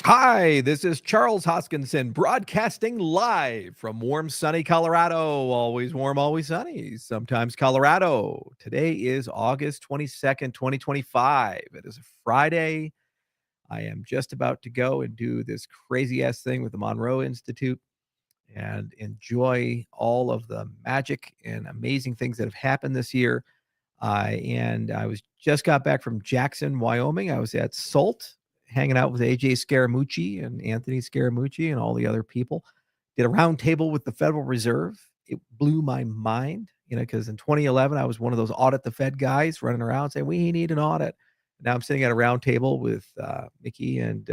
Hi, this is Charles Hoskinson broadcasting live from warm, sunny Colorado. Always warm, always sunny, sometimes Colorado. Today is August 22nd, 2025. It is a Friday. I am just about to go and do this crazy ass thing with the Monroe Institute and enjoy all of the magic and amazing things that have happened this year. And I just got back from Jackson, Wyoming. I was at Salt, hanging out with AJ Scaramucci and Anthony Scaramucci and all the other people. Did a round table with the Federal Reserve. It blew my mind, because in 2011 I was one of those audit the Fed guys running around saying we need an audit. Now I'm sitting at a round table with Mickey and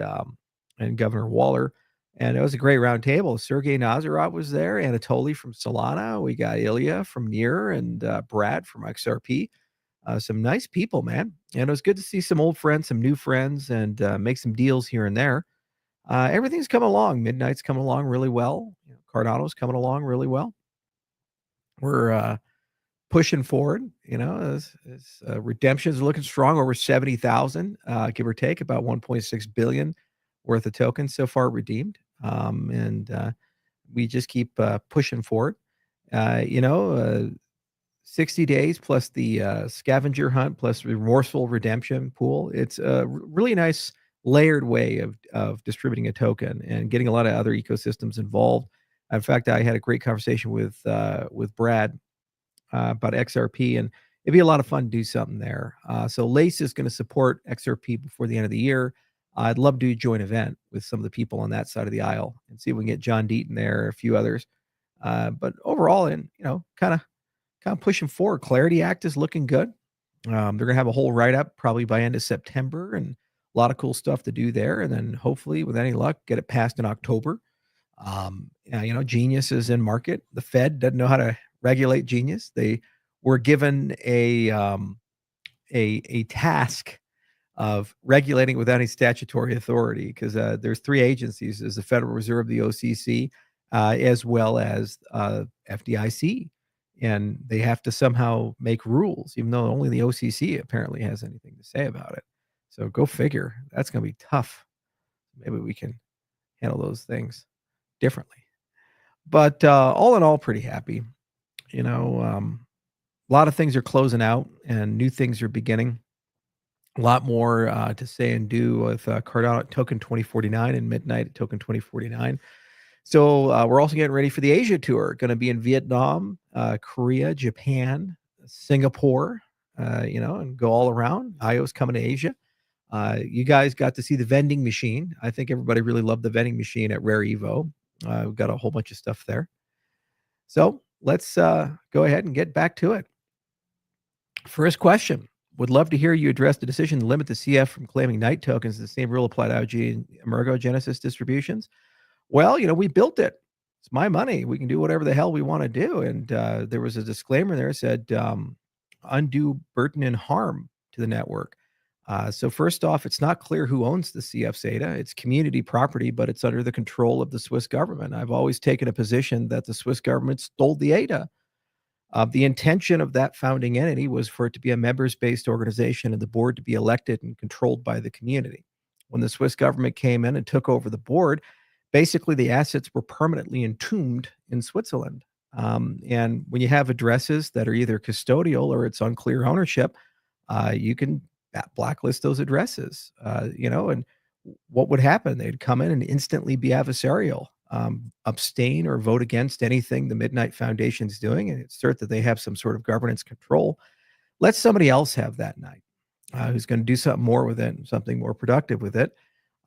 Governor Waller, and it was a great round table. Sergey Nazarov was there, Anatoly from Solana. We got Ilya from Near and Brad from XRP. Some nice people, man. And it was good to see some old friends, some new friends, and make some deals here and there. Everything's coming along. Midnight's coming along really well. Cardano's coming along really well. We're pushing forward. Redemptions are looking strong, over 70,000, give or take, about 1.6 billion worth of tokens so far redeemed. And we just keep pushing forward. 60 days plus the scavenger hunt plus remorseful redemption pool. It's a really nice layered way of distributing a token and getting a lot of other ecosystems involved. In fact, I had a great conversation with Brad about XRP, and it'd be a lot of fun to do something there. So Lace is going to support XRP before the end of the year. I'd love to do a joint event with some of the people on that side of the aisle and see if we can get John Deaton there, a few others. But overall, and kind of pushing forward. Clarity Act is looking good. They're going to have a whole write-up probably by end of September, and a lot of cool stuff to do there. And then hopefully, with any luck, get it passed in October. Genius is in market. The Fed doesn't know how to regulate Genius. They were given a task of regulating without any statutory authority, because there's three agencies: there's the Federal Reserve, the OCC, as well as FDIC. And they have to somehow make rules, even though only the OCC apparently has anything to say about it. So go figure. That's going to be tough. Maybe we can handle those things differently. But all in all, pretty happy. A lot of things are closing out and new things are beginning. A lot more to say and do with Cardano token 2049 and Midnight at token 2049. So we're also getting ready for the Asia tour. Going to be in Vietnam, Korea, Japan, Singapore, and go all around. IO's coming to Asia. You guys got to see the vending machine. I think everybody really loved the vending machine at Rare Evo. We've got a whole bunch of stuff there. So let's go ahead and get back to it. First question. Would love to hear you address the decision to limit the CF from claiming night tokens. The same rule applied to IG and Emergo Genesis distributions. Well, we built it. It's my money. We can do whatever the hell we want to do. And there was a disclaimer there that said undue burden and harm to the network. So first off, it's not clear who owns the CF SATA. It's community property, but it's under the control of the Swiss government. I've always taken a position that the Swiss government stole the ADA. The intention of that founding entity was for it to be a members-based organization and the board to be elected and controlled by the community. When the Swiss government came in and took over the board, basically the assets were permanently entombed in Switzerland. And when you have addresses that are either custodial or it's unclear ownership, you can blacklist those addresses, and what would happen? They'd come in and instantly be adversarial, abstain or vote against anything the Midnight Foundation is doing, and assert that they have some sort of governance control. Let somebody else have that night, who's going to do something more with it, something more productive with it.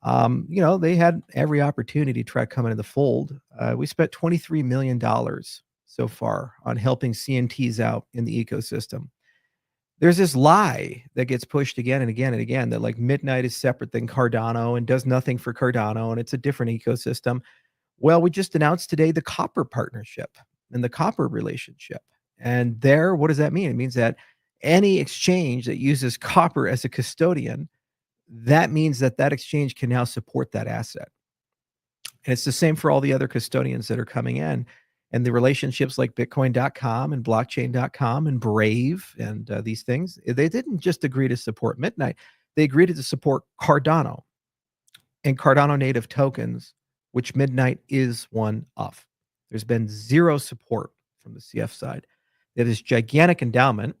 They had every opportunity to try to come into the fold. We spent $23 million so far on helping CNTs out in the ecosystem. There's this lie that gets pushed again and again and again that like Midnight is separate than Cardano and does nothing for Cardano and it's a different ecosystem. Well, we just announced today the copper partnership and the copper relationship. And there, what does that mean? It means that any exchange that uses copper as a custodian, that means that that exchange can now support that asset. And it's the same for all the other custodians that are coming in. And the relationships like Bitcoin.com and Blockchain.com and Brave and these things, they didn't just agree to support Midnight. They agreed to support Cardano. and Cardano native tokens, which Midnight is one of. There's been zero support from the CF side. It is gigantic endowment,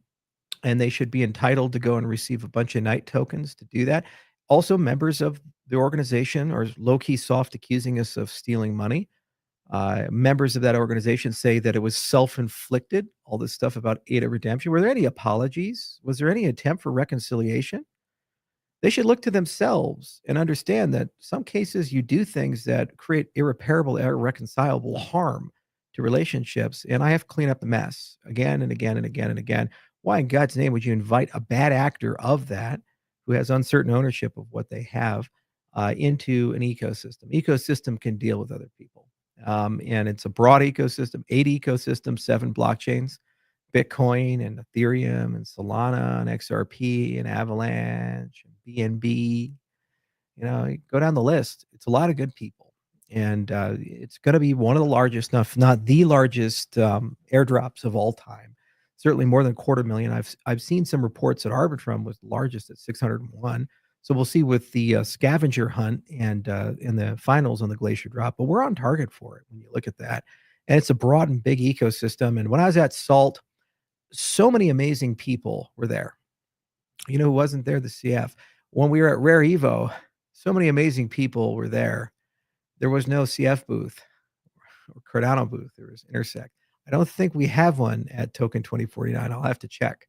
and they should be entitled to go and receive a bunch of Night tokens to do that. Also, members of the organization are low-key soft accusing us of stealing money. Members of that organization say that it was self-inflicted, all this stuff about ADA redemption. Were there any apologies? Was there any attempt for reconciliation? They should look to themselves and understand that some cases you do things that create irreparable, irreconcilable harm to relationships. And I have to clean up the mess again and again and again and again. Why in God's name would you invite a bad actor of that who has uncertain ownership of what they have into an ecosystem? Ecosystem can deal with other people. And it's a broad ecosystem, 8 ecosystems, 7 blockchains. Bitcoin and Ethereum and Solana and XRP and Avalanche and BNB. You go down the list. It's a lot of good people. And it's going to be one of the largest, if not the largest airdrops of all time. Certainly more than 250,000. I've seen some reports that Arbitrum was the largest at 601. So we'll see with the scavenger hunt and in the finals on the Glacier drop. But we're on target for it when you look at that. And it's a broad and big ecosystem. And when I was at SALT, so many amazing people were there. You know who wasn't there? The CF. When we were at Rare Evo, so many amazing people were there. There was no CF booth or Cardano booth. There was Intersect. I don't think we have one at Token 2049. I'll have to check.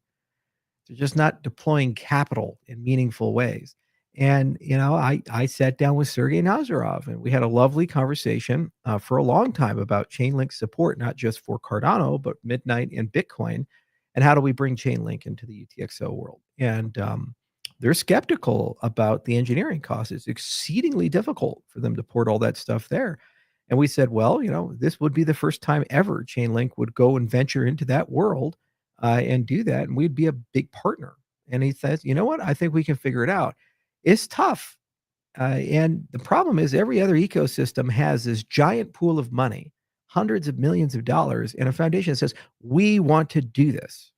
They're just not deploying capital in meaningful ways. And, I sat down with Sergey Nazarov, and we had a lovely conversation for a long time about Chainlink support, not just for Cardano, but Midnight and Bitcoin. And how do we bring Chainlink into the UTXO world? And they're skeptical about the engineering costs. It's exceedingly difficult for them to port all that stuff there. And we said, well, this would be the first time ever Chainlink would go and venture into that world and do that. And we'd be a big partner. And he says, you know what? I think we can figure it out. It's tough. And the problem is every other ecosystem has this giant pool of money, hundreds of millions of dollars, and a foundation that says, we want to do this.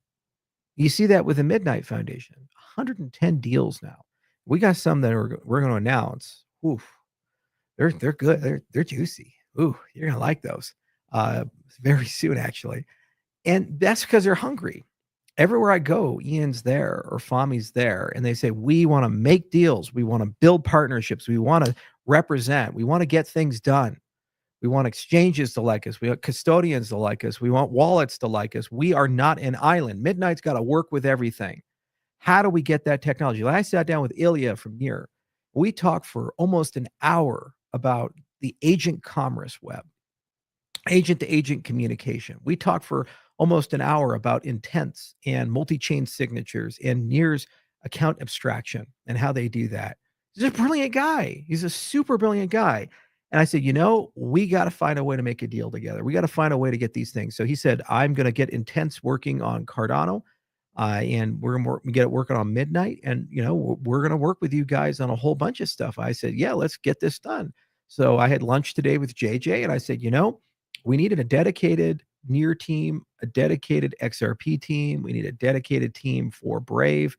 You see that with the Midnight Foundation, 110 deals now. We got some that we're going to announce. Oof, they're good. They're juicy. Ooh, you're going to like those very soon, actually. And that's because they're hungry. Everywhere I go, Ian's there or Fami's there, and they say, we want to make deals. We want to build partnerships. We want to represent. We want to get things done. We want exchanges to like us. We want custodians to like us. We want wallets to like us. We are not an island. Midnight's got to work with everything. How do we get that technology? I sat down with Ilya from Near. We talked for almost an hour about the agent commerce web, agent-to-agent communication. We talked for almost an hour about intents and multi-chain signatures and Near's account abstraction and how they do that. He's a brilliant guy. He's a super brilliant guy. And I said, we got to find a way to make a deal together. We got to find a way to get these things. So he said, I'm going to get Intents working on Cardano, and we're going to get it working on Midnight. And, we're going to work with you guys on a whole bunch of stuff. I said, yeah, let's get this done. So I had lunch today with JJ, and I said, we needed a dedicated Near team, a dedicated XRP team. We need a dedicated team for Brave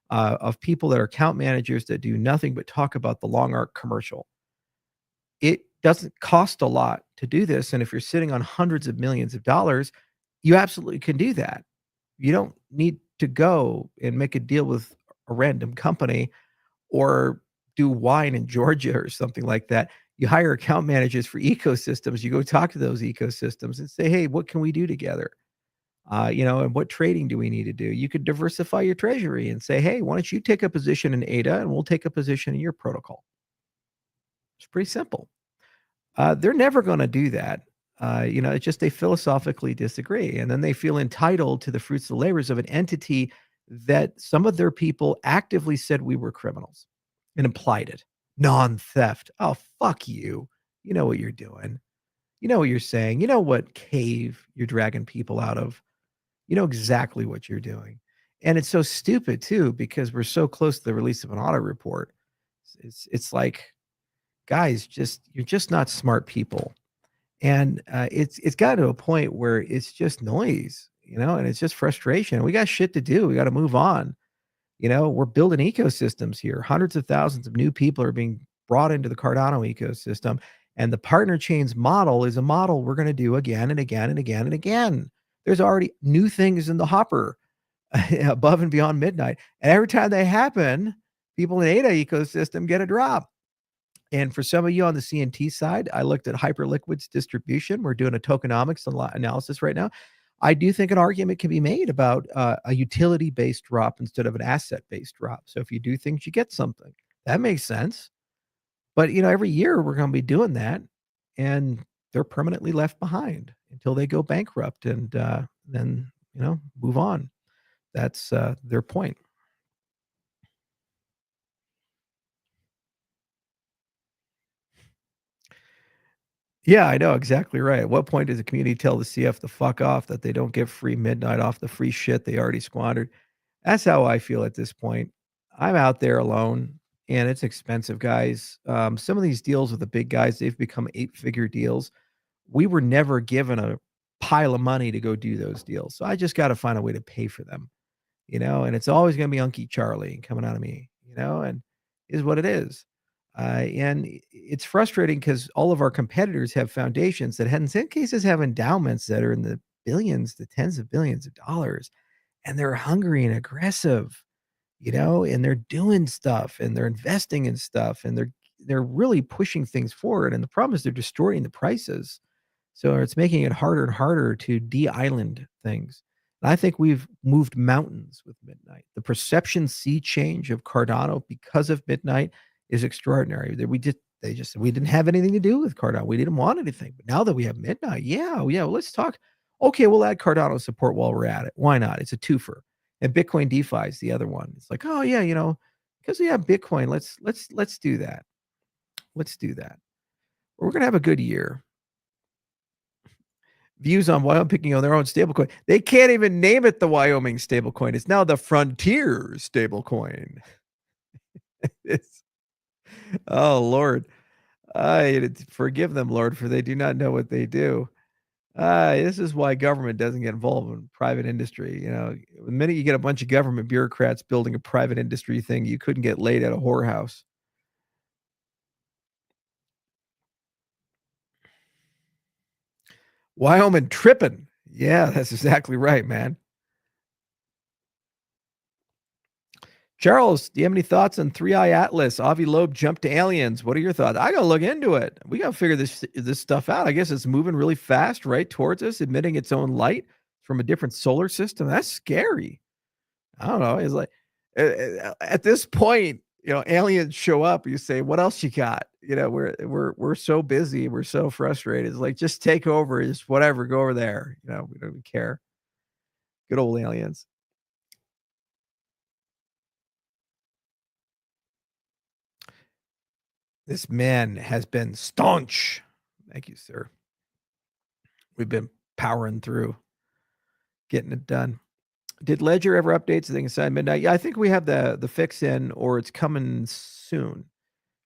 of people that are account managers that do nothing but talk about the long arc commercial. It doesn't cost a lot to do this. And if you're sitting on hundreds of millions of dollars, you absolutely can do that. You don't need to go and make a deal with a random company or do wine in Georgia or something like that. You hire account managers for ecosystems. You go talk to those ecosystems and say, hey, what can we do together? And what trading do we need to do? You could diversify your treasury and say, hey, why don't you take a position in ADA and we'll take a position in your protocol. It's pretty simple. They're never going to do that. It's just they philosophically disagree. And then they feel entitled to the fruits of the labors of an entity that some of their people actively said we were criminals and implied it. Non-theft. Oh, fuck you. You know what you're doing. You know what you're saying. You know what cave you're dragging people out of. You know exactly what you're doing. And it's so stupid, too, because we're so close to the release of an audit report. It's like, guys, you're just not smart people. And it's got to a point where it's just noise, and it's just frustration. We got shit to do. We got to move on. We're building ecosystems here. Hundreds of thousands of new people are being brought into the Cardano ecosystem. And the partner chains model is a model we're going to do again and again and again and again. There's already new things in the hopper above and beyond midnight. And every time they happen, people in the ADA ecosystem get a drop. And for some of you on the CNT side, I looked at Hyperliquid's distribution. We're doing a tokenomics analysis right now. I do think an argument can be made about a utility-based drop instead of an asset-based drop. So if you do things, you get something. That makes sense. But, every year we're going to be doing that, and they're permanently left behind until they go bankrupt and then, move on. That's their point. Yeah, I know, exactly right. At what point does the community tell the CF to fuck off, that they don't get free midnight off the free shit they already squandered? That's how I feel at this point. I'm out there alone, and it's expensive, guys. Some of these deals with the big guys, they've become 8-figure deals. We were never given a pile of money to go do those deals, so I just gotta find a way to pay for them, and it's always gonna be Unky Charlie coming out of me, and is what it is. And it's frustrating because all of our competitors have foundations that, in some cases, have endowments that are in the billions to tens of billions of dollars, and they're hungry and aggressive, and they're doing stuff and they're investing in stuff and they're really pushing things forward. And the problem is they're destroying the prices. So it's making it harder and harder to de-island things. And I think we've moved mountains with Midnight. The perception sea change of Cardano because of Midnight is extraordinary. That they just said we didn't have anything to do with Cardano. We didn't want anything. But now that we have Midnight, yeah, well, let's talk. Okay, we'll add Cardano support while we're at it. Why not? It's a twofer. And Bitcoin DeFi is the other one. It's like, oh yeah, because we have Bitcoin, let's do that. Let's do that. We're gonna have a good year. Views on Wyoming picking on their own stablecoin. They can't even name it the Wyoming stablecoin. It's now the Frontier stablecoin. Oh Lord, I forgive them, Lord, for they do not know what they do. This is why government doesn't get involved in private industry. The minute you get a bunch of government bureaucrats building a private industry thing, you couldn't get laid at a whorehouse. Wyoming tripping. Yeah, that's exactly right, man. Charles, do you have any thoughts on 3i Atlas? Avi Loeb jumped to aliens. What are your thoughts? I gotta look into it. We gotta figure this stuff out. I guess it's moving really fast right towards us, emitting its own light from a different solar system. That's scary. I don't know. It's like at this point, aliens show up. You say, "What else you got?" We're so busy. We're so frustrated. It's like just take over. Just whatever. Go over there. We don't even care. Good old aliens. This man has been staunch. Thank you, sir. We've been powering through, getting it done. Did Ledger ever update so they can sign midnight? Yeah, I think we have the fix in, or it's coming soon.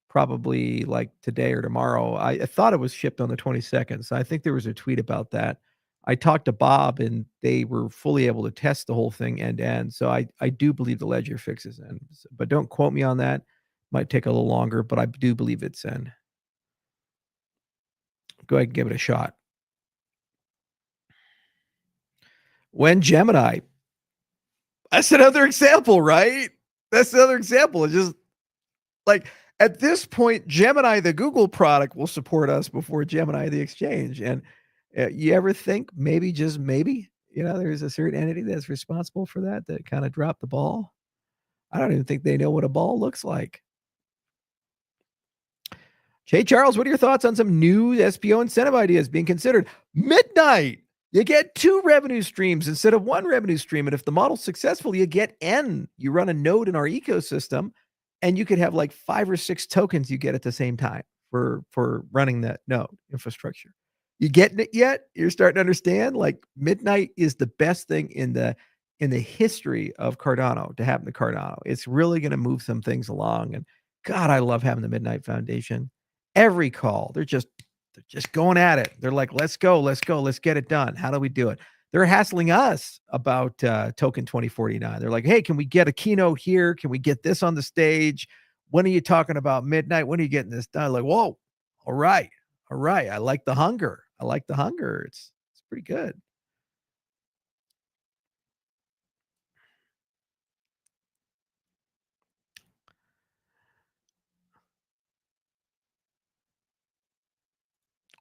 Probably like today or tomorrow. I thought it was shipped on the 22nd. So I think there was a tweet about that. I talked to Bob and they were fully able to test the whole thing end to end. So I do believe the Ledger fix is in, but don't quote me on that. Might take a little longer, but I do believe it's in. Go ahead and give it a shot. When Gemini, that's another example, right? That's another example. It's just like at this point, Gemini, the Google product, will support us before Gemini, the exchange. And you ever think maybe, just maybe, there's a certain entity that's responsible for that kind of dropped the ball? I don't even think they know what a ball looks like. Hey, Charles, what are your thoughts on some new SPO incentive ideas being considered? Midnight. You get 2 revenue streams instead of 1 revenue stream. And if the model's successful, you get N. You run a node in our ecosystem, and you could have like 5 or 6 tokens you get at the same time for running that node infrastructure. You getting it yet? You're starting to understand? Like Midnight is the best thing in the history of Cardano to happen to Cardano. It's really going to move some things along. And God, I love having the Midnight Foundation. Every call, they're just going at it. They're like, let's go, let's get it done. How do we do it? They're hassling us about token 2049. They're like, hey, can we get a keynote here? Can we get this on the stage? when are you talking about midnight? When are you getting this done? Like, whoa, all right, all right. I like the hunger. I like the hunger. It's pretty good.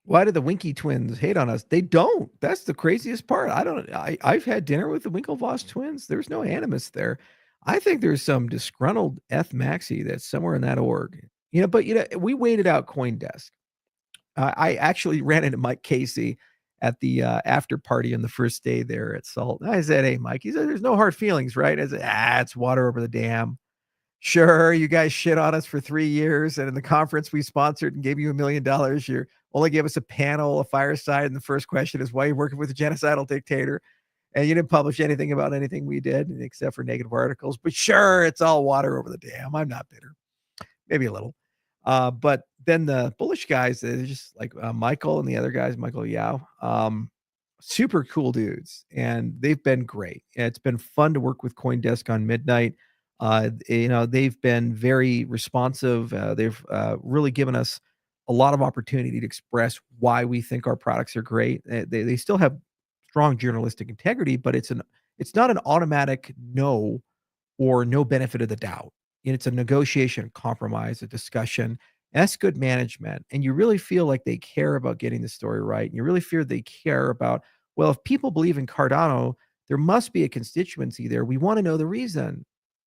Why do the Winky twins hate on us? They don't. That's the craziest part. I don't I've had dinner with the Winklevoss twins. There's no animus there. I think there's some disgruntled F Maxi that's somewhere in that org. But we waited out CoinDesk. I actually ran into Mike Casey at the after party on the first day there at Salt. I said, "Hey, Mike," he said, "There's no hard feelings, right?" I said, it's water over the dam. Sure, you guys shit on us for 3 years, and in the conference we sponsored and gave you $1,000,000, you only gave us a panel, a fireside, and the first question is, "Why are you working with a genocidal dictator?" And you didn't publish anything about anything we did except for negative articles, but sure, it's all water over the dam. I'm not bitter. Maybe a little. But then the bullish guys, they're just like, Michael and the other guys, Michael Yao, super cool dudes, and they've been great. It's been fun to work with CoinDesk on Midnight. They've been very responsive. They've really given us a lot of opportunity to express why we think our products are great. They still have strong journalistic integrity, but it's not an automatic no or no benefit of the doubt. It's a negotiation, compromise, a discussion. That's good management. And you really feel like they care about getting the story right. And you really feel they care about, well, if people believe in Cardano, there must be a constituency there. We want to know the reason.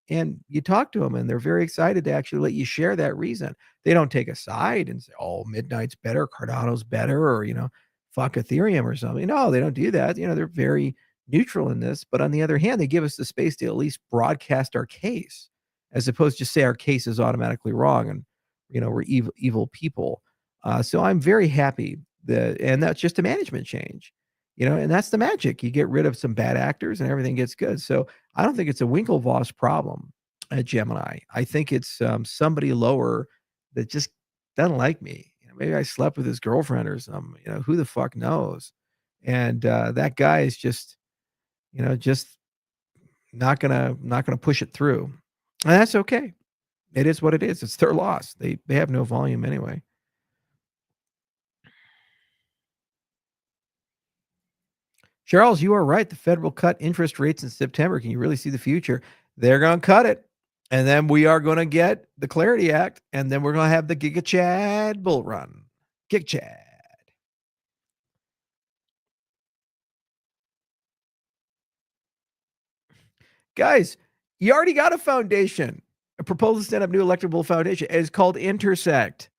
And you talk to them and they're very excited to actually let you share that reason. They don't take a side and say, oh, Midnight's better, Cardano's better, or, fuck Ethereum or something. No, they don't do that. They're very neutral in this. But on the other hand, they give us the space to at least broadcast our case as opposed to say our case is automatically wrong and we're evil people. So I'm very happy and that's just a management change, and that's the magic. You get rid of some bad actors and everything gets good. So I don't think it's a Winklevoss problem at Gemini. I think it's somebody lower that just doesn't like me. Maybe I slept with his girlfriend or something. Who the fuck knows? And that guy is just not gonna push it through. And that's okay. It is what it is. It's their loss. They have no volume anyway. Charles, you are right. The Fed will cut interest rates in September. Can you really see the future? They're going to cut it. And then we are going to get the Clarity Act. And then we're going to have the Giga Chad bull run. Giga Chad. Guys, you already got a foundation. A proposal to stand up new electable foundation. It's called Intersect.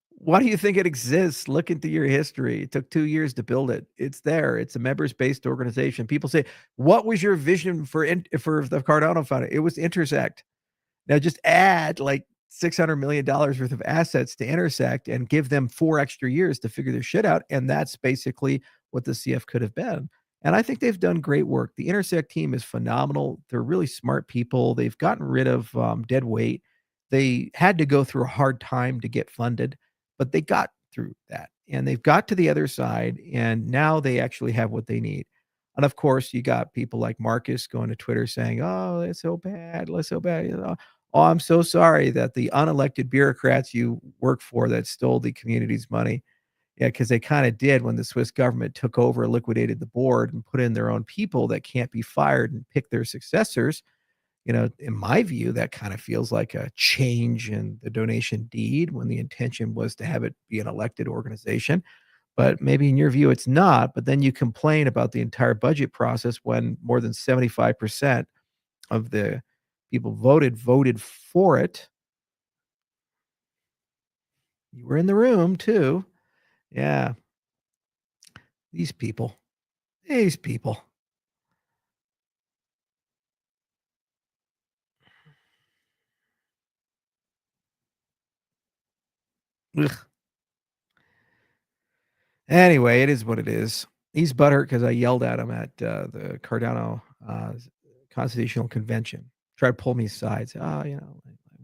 Why do you think it exists? Look into your history. It took 2 years to build it. It's there. It's a members-based organization. People say, "What was your vision for the Cardano Fund?" It was Intersect. Now just add like $600 million worth of assets to Intersect and give them 4 extra years to figure their shit out, and that's basically what the CF could have been. And I think they've done great work. The Intersect team is phenomenal. They're really smart people. They've gotten rid of dead weight. They had to go through a hard time to get funded, but they got through that and they've got to the other side. And now they actually have what they need. And of course, you got people like Marcus going to Twitter saying, "Oh, it's so bad. It's so bad." Oh, I'm so sorry that the unelected bureaucrats you work for that stole the community's money. Yeah, because they kind of did when the Swiss government took over, liquidated the board, and put in their own people that can't be fired and pick their successors. In my view, that kind of feels like a change in the donation deed when the intention was to have it be an elected organization. But maybe in your view, it's not. But then you complain about the entire budget process when more than 75% of the people voted for it. You were in the room too. Yeah, these people. These people. Ugh. Anyway, it is what it is. He's butthurt because I yelled at him at the Cardano Constitutional Convention. Tried to pull me aside. Say, oh,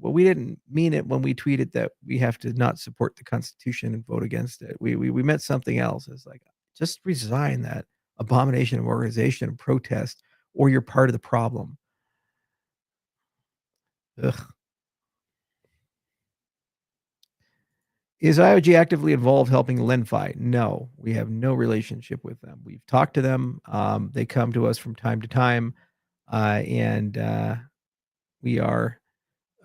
well, we didn't mean it when we tweeted that we have to not support the Constitution and vote against it. We meant something else. It's like, just resign that abomination of organization and protest, or you're part of the problem. Ugh. Is IOG actively involved helping LenFi? No, we have no relationship with them. We've talked to them. They come to us from time to time, and we are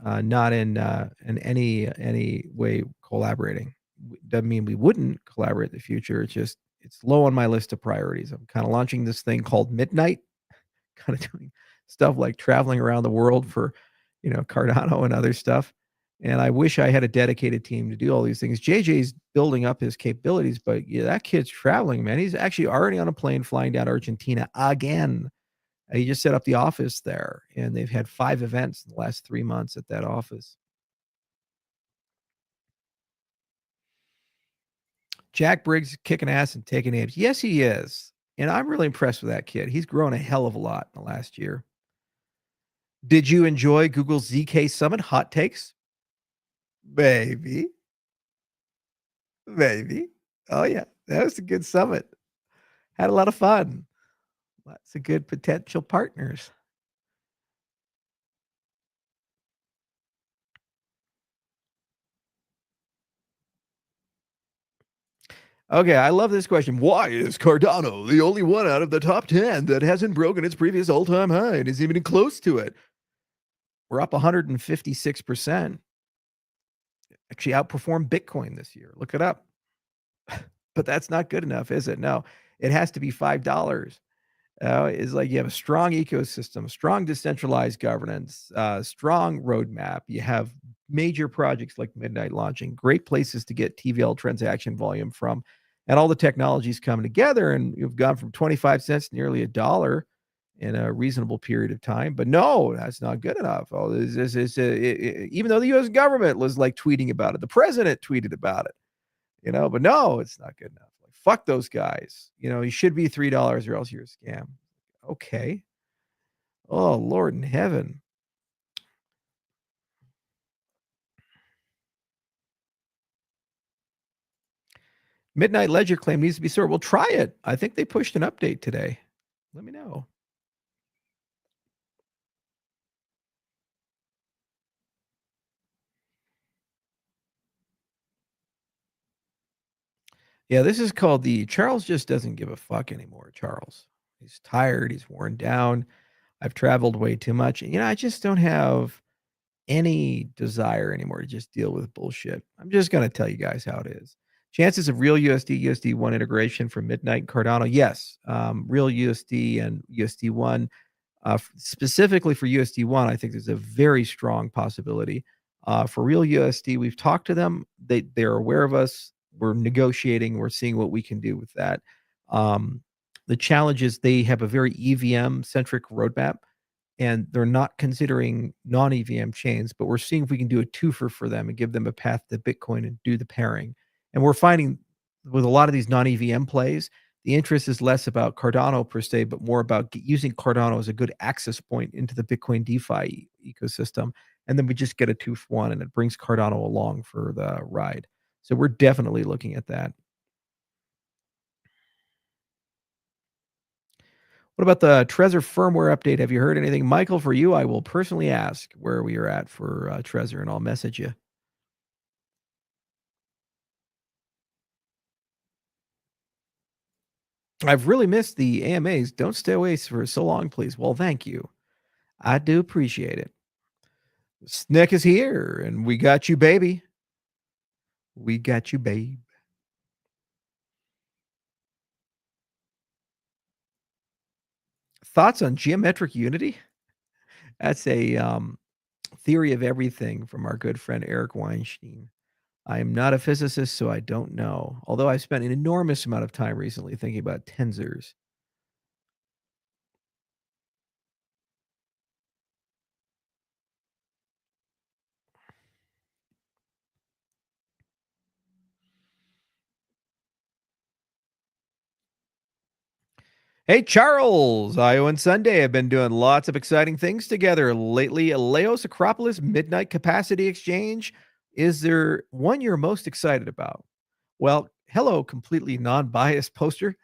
not in any way collaborating. Doesn't mean we wouldn't collaborate in the future. It's just it's low on my list of priorities. I'm kind of launching this thing called Midnight, kind of doing stuff like traveling around the world for, Cardano and other stuff. And I wish I had a dedicated team to do all these things. JJ's building up his capabilities, but yeah, that kid's traveling, man. He's actually already on a plane flying down to Argentina again. He just set up the office there, and they've had 5 events in the last 3 months at that office. Jack Briggs is kicking ass and taking names. Yes, he is. And I'm really impressed with that kid. He's grown a hell of a lot in the last year. Did you enjoy Google's ZK Summit hot takes? Maybe. Maybe. Oh, yeah. That was a good summit. Had a lot of fun. Lots of good potential partners. Okay, I love this question. Why is Cardano the only one out of the top 10 that hasn't broken its previous all-time high and is even close to it? We're up 156%. Actually outperformed Bitcoin this year. Look it up. But that's not good enough, is it? No, it has to be $5. Is like you have a strong ecosystem, strong decentralized governance, strong roadmap. You have major projects like Midnight launching, great places to get TVL transaction volume from, and all the technologies coming together. And you've gone from 25 cents to nearly $1 in a reasonable period of time. But no, that's not good enough. Oh, even though the U.S. government was like tweeting about it, the president tweeted about it, but no, it's not good enough. Like, fuck those guys. You should be $3 or else you're a scam. Okay. Oh, Lord in heaven. Midnight Ledger claim needs to be sorted. Well, try it. I think they pushed an update today. Let me know. Yeah, this is called the Charles just doesn't give a fuck anymore, Charles. He's tired. He's worn down. I've traveled way too much. I just don't have any desire anymore to just deal with bullshit. I'm just going to tell you guys how it is. Chances of real USD, USD1 integration from Midnight and Cardano. Yes. Real USD and USD1. Specifically for USD1, I think there's a very strong possibility. For real USD, we've talked to them. They're aware of us. We're negotiating. We're seeing what we can do with that. The challenge is they have a very EVM centric roadmap, and they're not considering non-EVM chains, but we're seeing if we can do a twofer for them and give them a path to Bitcoin and do the pairing. And we're finding with a lot of these non-EVM plays, the interest is less about Cardano per se, but more about using Cardano as a good access point into the Bitcoin DeFi ecosystem. And then we just get a 2-for-1 and it brings Cardano along for the ride. So we're definitely looking at that. What about the Trezor firmware update? Have you heard anything? Michael, for you, I will personally ask where we are at for Trezor, and I'll message you. I've really missed the AMAs. Don't stay away for so long, please. Well, thank you. I do appreciate it. Snick is here, and we got you, baby. We got you, babe. Thoughts on geometric unity? That's a theory of everything from our good friend Eric Weinstein. I am not a physicist, so I don't know. Although I've spent an enormous amount of time recently thinking about tensors. Hey, Charles, Io and Sunday have been doing lots of exciting things together lately. Laos Acropolis Midnight Capacity Exchange. Is there one you're most excited about? Well, hello, completely non biased poster.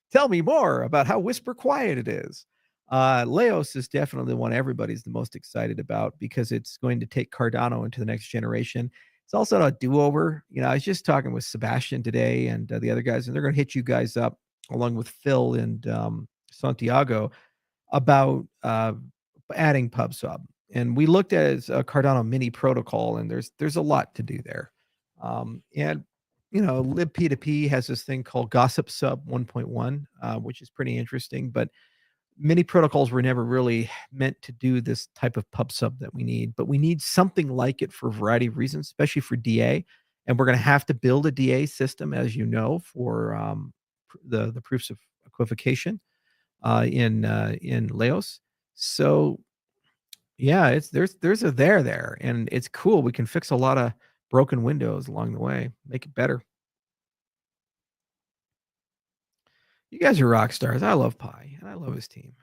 Tell me more about how whisper quiet it is. Laos is definitely the one everybody's the most excited about because it's going to take Cardano into the next generation. It's also a do-over. I was just talking with Sebastian today and the other guys, and they're going to hit you guys up along with Phil and Santiago about adding PubSub. And we looked at it as a Cardano mini protocol, and there's a lot to do there. And libp2p has this thing called Gossip Sub 1.1, which is pretty interesting. But many protocols were never really meant to do this type of pub sub that we need, but we need something like it for a variety of reasons, especially for DA. And we're going to have to build a DA system, as you know, for the proofs of equivocation in Laos. So yeah, there's a there, and it's cool. We can fix a lot of broken windows along the way, make it better. You guys are rock stars. I love Pi, and I love his team.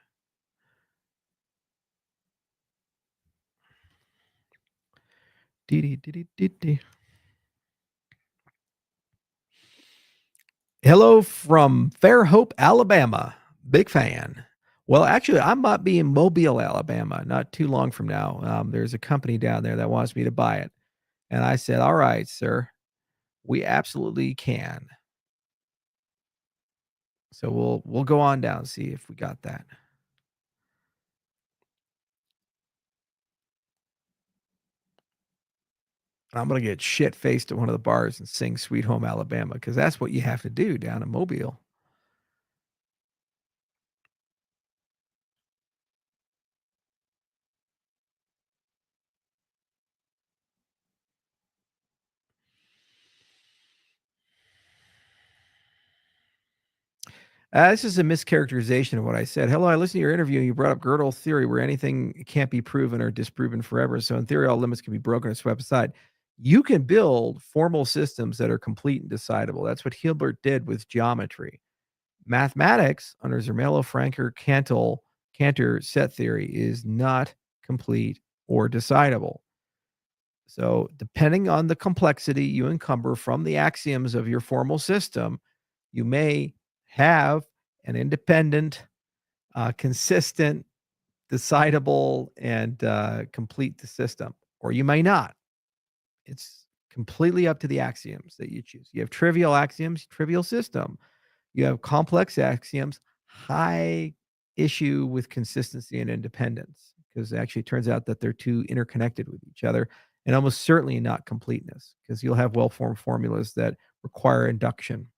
Dee, dee, dee, dee. Hello from Fairhope, Alabama. Big fan. Well, actually, I might be in Mobile, Alabama, not too long from now. There's a company down there that wants me to buy it. And I said, all right, sir, we absolutely can. So we'll go on down and see if we got that. I'm gonna get shit faced at one of the bars and sing Sweet Home Alabama, because that's what you have to do down in Mobile. This is a mischaracterization of what I said. Hello, I listened to your interview and you brought up Gödel's theory where anything can't be proven or disproven forever. So in theory, all limits can be broken or swept aside. You can build formal systems that are complete and decidable. That's what Hilbert did with geometry. Mathematics under Zermelo, Franker, Cantor set theory is not complete or decidable. So depending on the complexity you encumber from the axioms of your formal system, you may have an independent, consistent, decidable, and complete the system, or you may not. It's completely up to the axioms that you choose. You have trivial axioms, trivial system. You have complex axioms, high issue with consistency and independence, because it actually turns out that they're too interconnected with each other, and almost certainly not completeness, because you'll have well-formed formulas that require induction.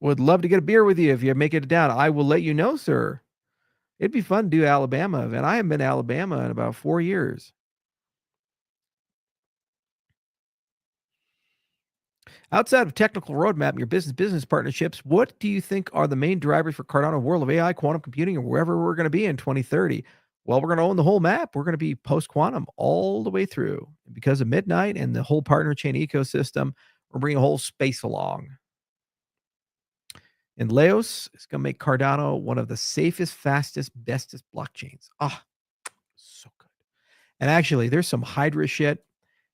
Would love to get a beer with you if you make it down. I will let you know, sir. It'd be fun to do Alabama event. I haven't been to Alabama in about 4 years. Outside of technical roadmap and your business partnerships, what do you think are the main drivers for Cardano world of AI, quantum computing, or wherever we're going to be in 2030? Well, we're going to own the whole map. We're going to be post quantum all the way through. Because of Midnight and the whole partner chain ecosystem, we're bringing a whole space along. And Laos is going to make Cardano one of the safest, fastest, bestest blockchains. Ah, so good. And actually, there's some Hydra shit.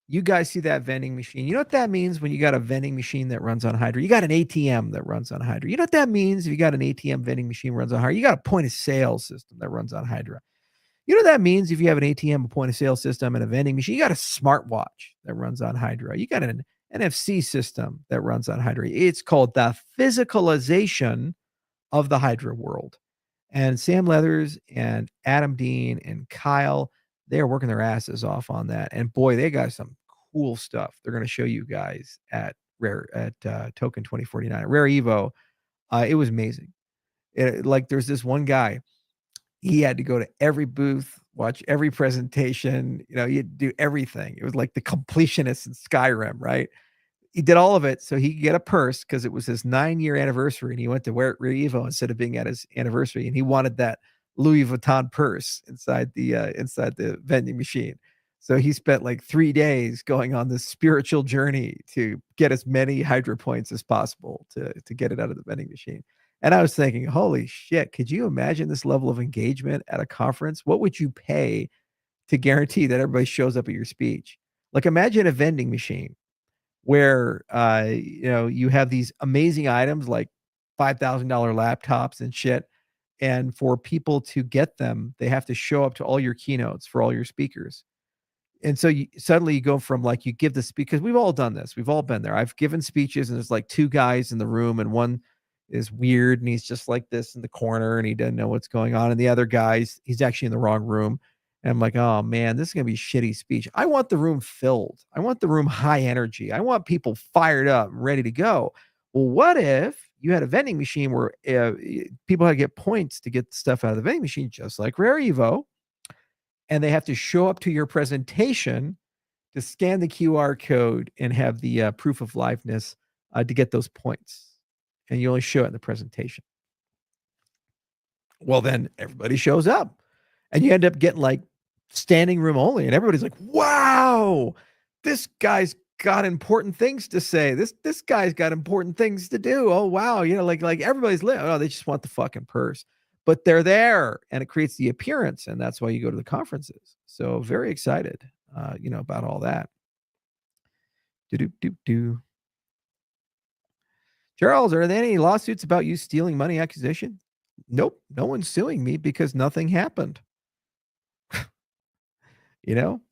You guys see that vending machine. You know what that means when you got a vending machine that runs on Hydra? You got an ATM that runs on Hydra. You know what that means if you got an ATM vending machine runs on Hydra? You got a point of sale system that runs on Hydra. You know what that means if you have an ATM, a point of sale system, and a vending machine? You got a smartwatch that runs on Hydra. You got an NFC system that runs on Hydra. It's called the physicalization of the Hydra world. And Sam Leathers and Adam Dean and Kyle, they're working their asses off on that. And boy, they got some cool stuff they're going to show you guys at Token 2049 Rare Evo. It was amazing. Like there's this one guy, he had to go to every booth, watch every presentation, you do everything. It was like the completionist in Skyrim, right? He did all of it so he could get a purse because it was his 9-year anniversary, and he went to wear it Rare Evo instead of being at his anniversary, and he wanted that Louis Vuitton purse inside the vending machine. So he spent like 3 days going on this spiritual journey to get as many Hydra points as possible to get it out of the vending machine. And I was thinking, holy shit, could you imagine this level of engagement at a conference? What would you pay to guarantee that everybody shows up at your speech? Like imagine a vending machine where you have these amazing items like $5,000 laptops and shit. And for people to get them, they have to show up to all your keynotes for all your speakers. And so suddenly you go from like you give the speech because we've all done this. We've all been there. I've given speeches and there's like two guys in the room and one is weird and he's just like this in the corner and he doesn't know what's going on. And the other guy's he's actually in the wrong room. And I'm like, oh man, this is gonna be a shitty speech. I want the room filled. I want the room high energy. I want people fired up and ready to go. Well, what if you had a vending machine where people had to get points to get stuff out of the vending machine, just like Rare Evo, and they have to show up to your presentation to scan the QR code and have the proof of liveness to get those points. And you only show it in the presentation. Well, then everybody shows up and you end up getting like standing room only. And everybody's like, wow, this guy's got important things to say. This guy's got important things to do. Oh, wow. You know, like everybody's lit. Oh, they just want the fucking purse. But they're there and it creates the appearance. And that's why you go to the conferences. So very excited, about all that. Do. Charles, are there any lawsuits about you stealing money accusation? Nope. No one's suing me because nothing happened.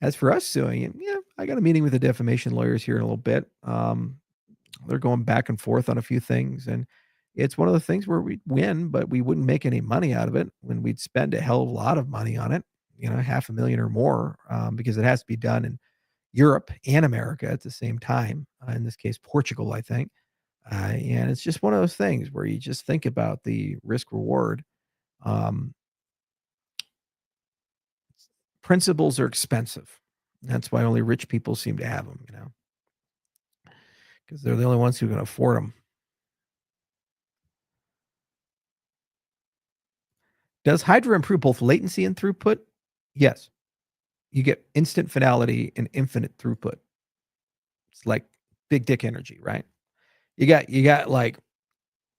As for us suing, yeah, I got a meeting with the defamation lawyers here in a little bit. They're going back and forth on a few things. And it's one of the things where we'd win, but we wouldn't make any money out of it when we'd spend a hell of a lot of money on it, $500,000 or more, because it has to be done in Europe and America at the same time. In this case, Portugal, I think. And it's just one of those things where you just think about the risk reward. Principles are expensive. That's why only rich people seem to have them, because they're the only ones who can afford them. Does Hydra improve both latency and throughput? Yes. You get instant finality and infinite throughput. It's like big dick energy, right? You got like,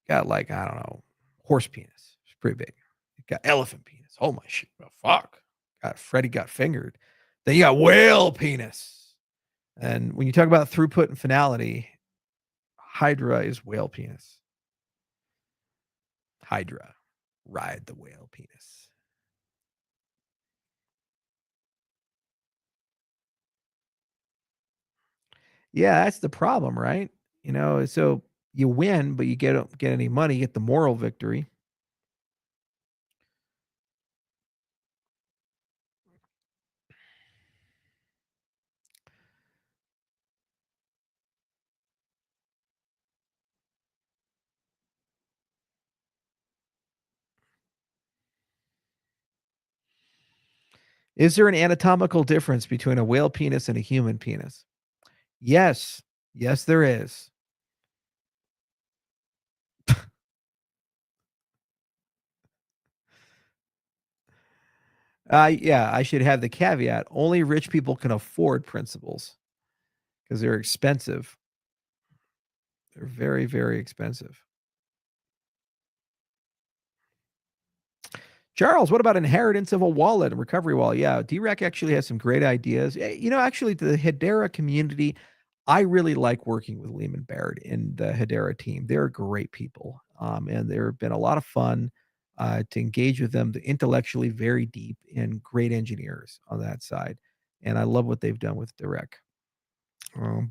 I don't know, horse penis. It's pretty big. You got elephant penis. Oh my shit. Oh, fuck. Freddy got fingered. Then you got whale penis. And when you talk about throughput and finality, Hydra is whale penis. Hydra, ride the whale penis. Yeah, that's the problem, right? So you win, but you don't get any money, you get the moral victory. Is there an anatomical difference between a whale penis and a human penis? Yes. Yes, there is. Yeah, I should have the caveat. Only rich people can afford principles because they're expensive. They're very, very expensive. Charles, what about inheritance of a wallet and recovery wallet? Yeah, DREC actually has some great ideas. Actually, the Hedera community, I really like working with Lehman Baird and the Hedera team. They're great people, and there have been a lot of fun to engage with them. They're intellectually very deep and great engineers on that side, and I love what they've done with Direct.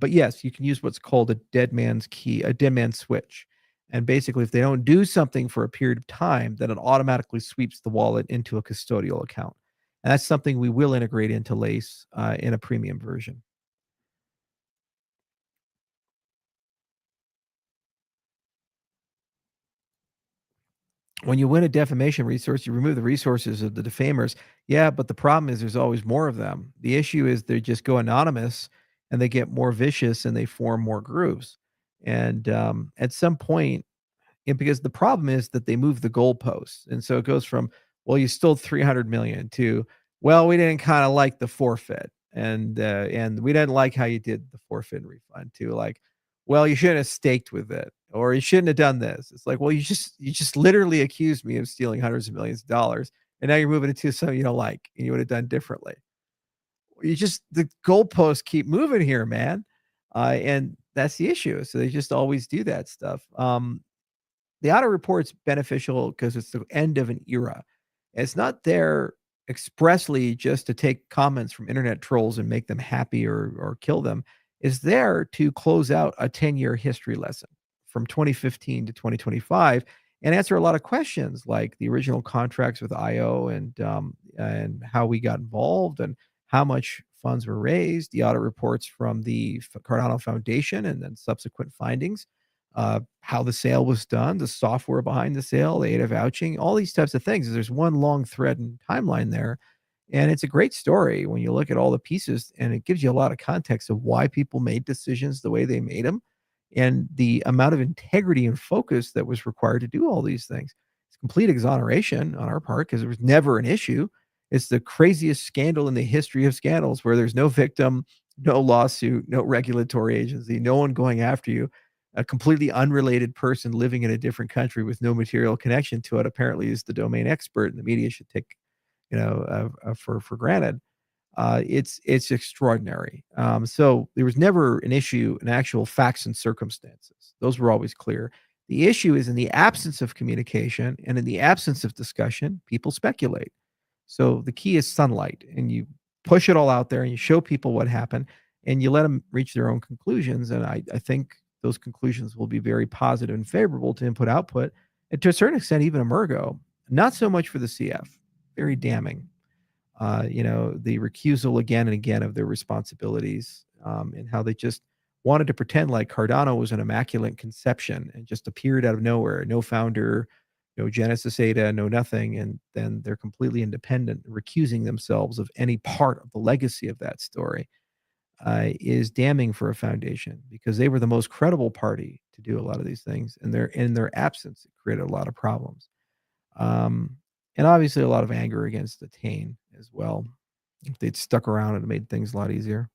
But yes, you can use what's called a dead man's key, a dead man's switch. And basically, if they don't do something for a period of time, then it automatically sweeps the wallet into a custodial account. And that's something we will integrate into Lace in a premium version. When you win a defamation resource, you remove the resources of the defamers. Yeah, but the problem is there's always more of them. The issue is they just go anonymous and they get more vicious and they form more groups. And at some point, because the problem is that they move the goalposts. And so it goes from, well, you stole 300 million to, well, we didn't kind of like the forfeit. And we didn't like how you did the forfeit and refund to like, well, you shouldn't have staked with it, or you shouldn't have done this. It's like, well, you just literally accused me of stealing hundreds of millions of dollars, and now you're moving it to something you don't like, and you would have done differently. The goalposts keep moving here, man, and that's the issue. So they just always do that stuff. the audit report's beneficial because it's the end of an era. It's not there expressly just to take comments from internet trolls and make them happy or kill them. It's there to close out a 10-year history lesson from 2015 to 2025 and answer a lot of questions like the original contracts with IO and how we got involved and how much funds were raised, the audit reports from the Cardano Foundation, and then subsequent findings, how the sale was done, the software behind the sale, the data vouching, all these types of things. There's one long thread and timeline there. And it's a great story when you look at all the pieces, and it gives you a lot of context of why people made decisions the way they made them and the amount of integrity and focus that was required to do all these things. It's complete exoneration on our part because there was never an issue. It's the craziest scandal in the history of scandals where there's no victim, no lawsuit, no regulatory agency, no one going after you. A completely unrelated person living in a different country with no material connection to it apparently is the domain expert, and the media should take, for granted. It's extraordinary. So there was never an issue in actual facts and circumstances. Those were always clear. The issue is in the absence of communication and in the absence of discussion, people speculate. So the key is sunlight, and you push it all out there and you show people what happened and you let them reach their own conclusions. And I think those conclusions will be very positive and favorable to input output, and to a certain extent, even Emergo. Not so much for the CF, very damning. The recusal again and again of their responsibilities, and how they just wanted to pretend like Cardano was an immaculate conception and just appeared out of nowhere, no founder, no Genesis Ada, no nothing, and then they're completely independent, recusing themselves of any part of the legacy of that story, is damning for a foundation because they were the most credible party to do a lot of these things, and in their absence, it created a lot of problems. Um, and obviously a lot of anger against Attain as well. If they'd stuck around, it made things a lot easier.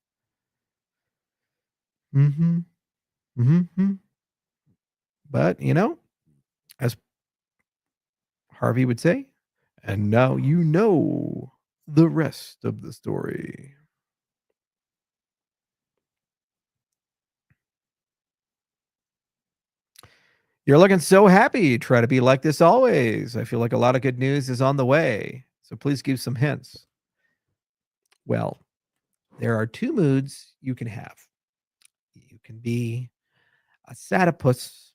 Mhm. Mhm. But, as Harvey would say, "And now you know the rest of the story." You're looking so happy. Try to be like this always. I feel like a lot of good news is on the way. So please give some hints. Well, there are 2 moods you can have. You can be a sadipus.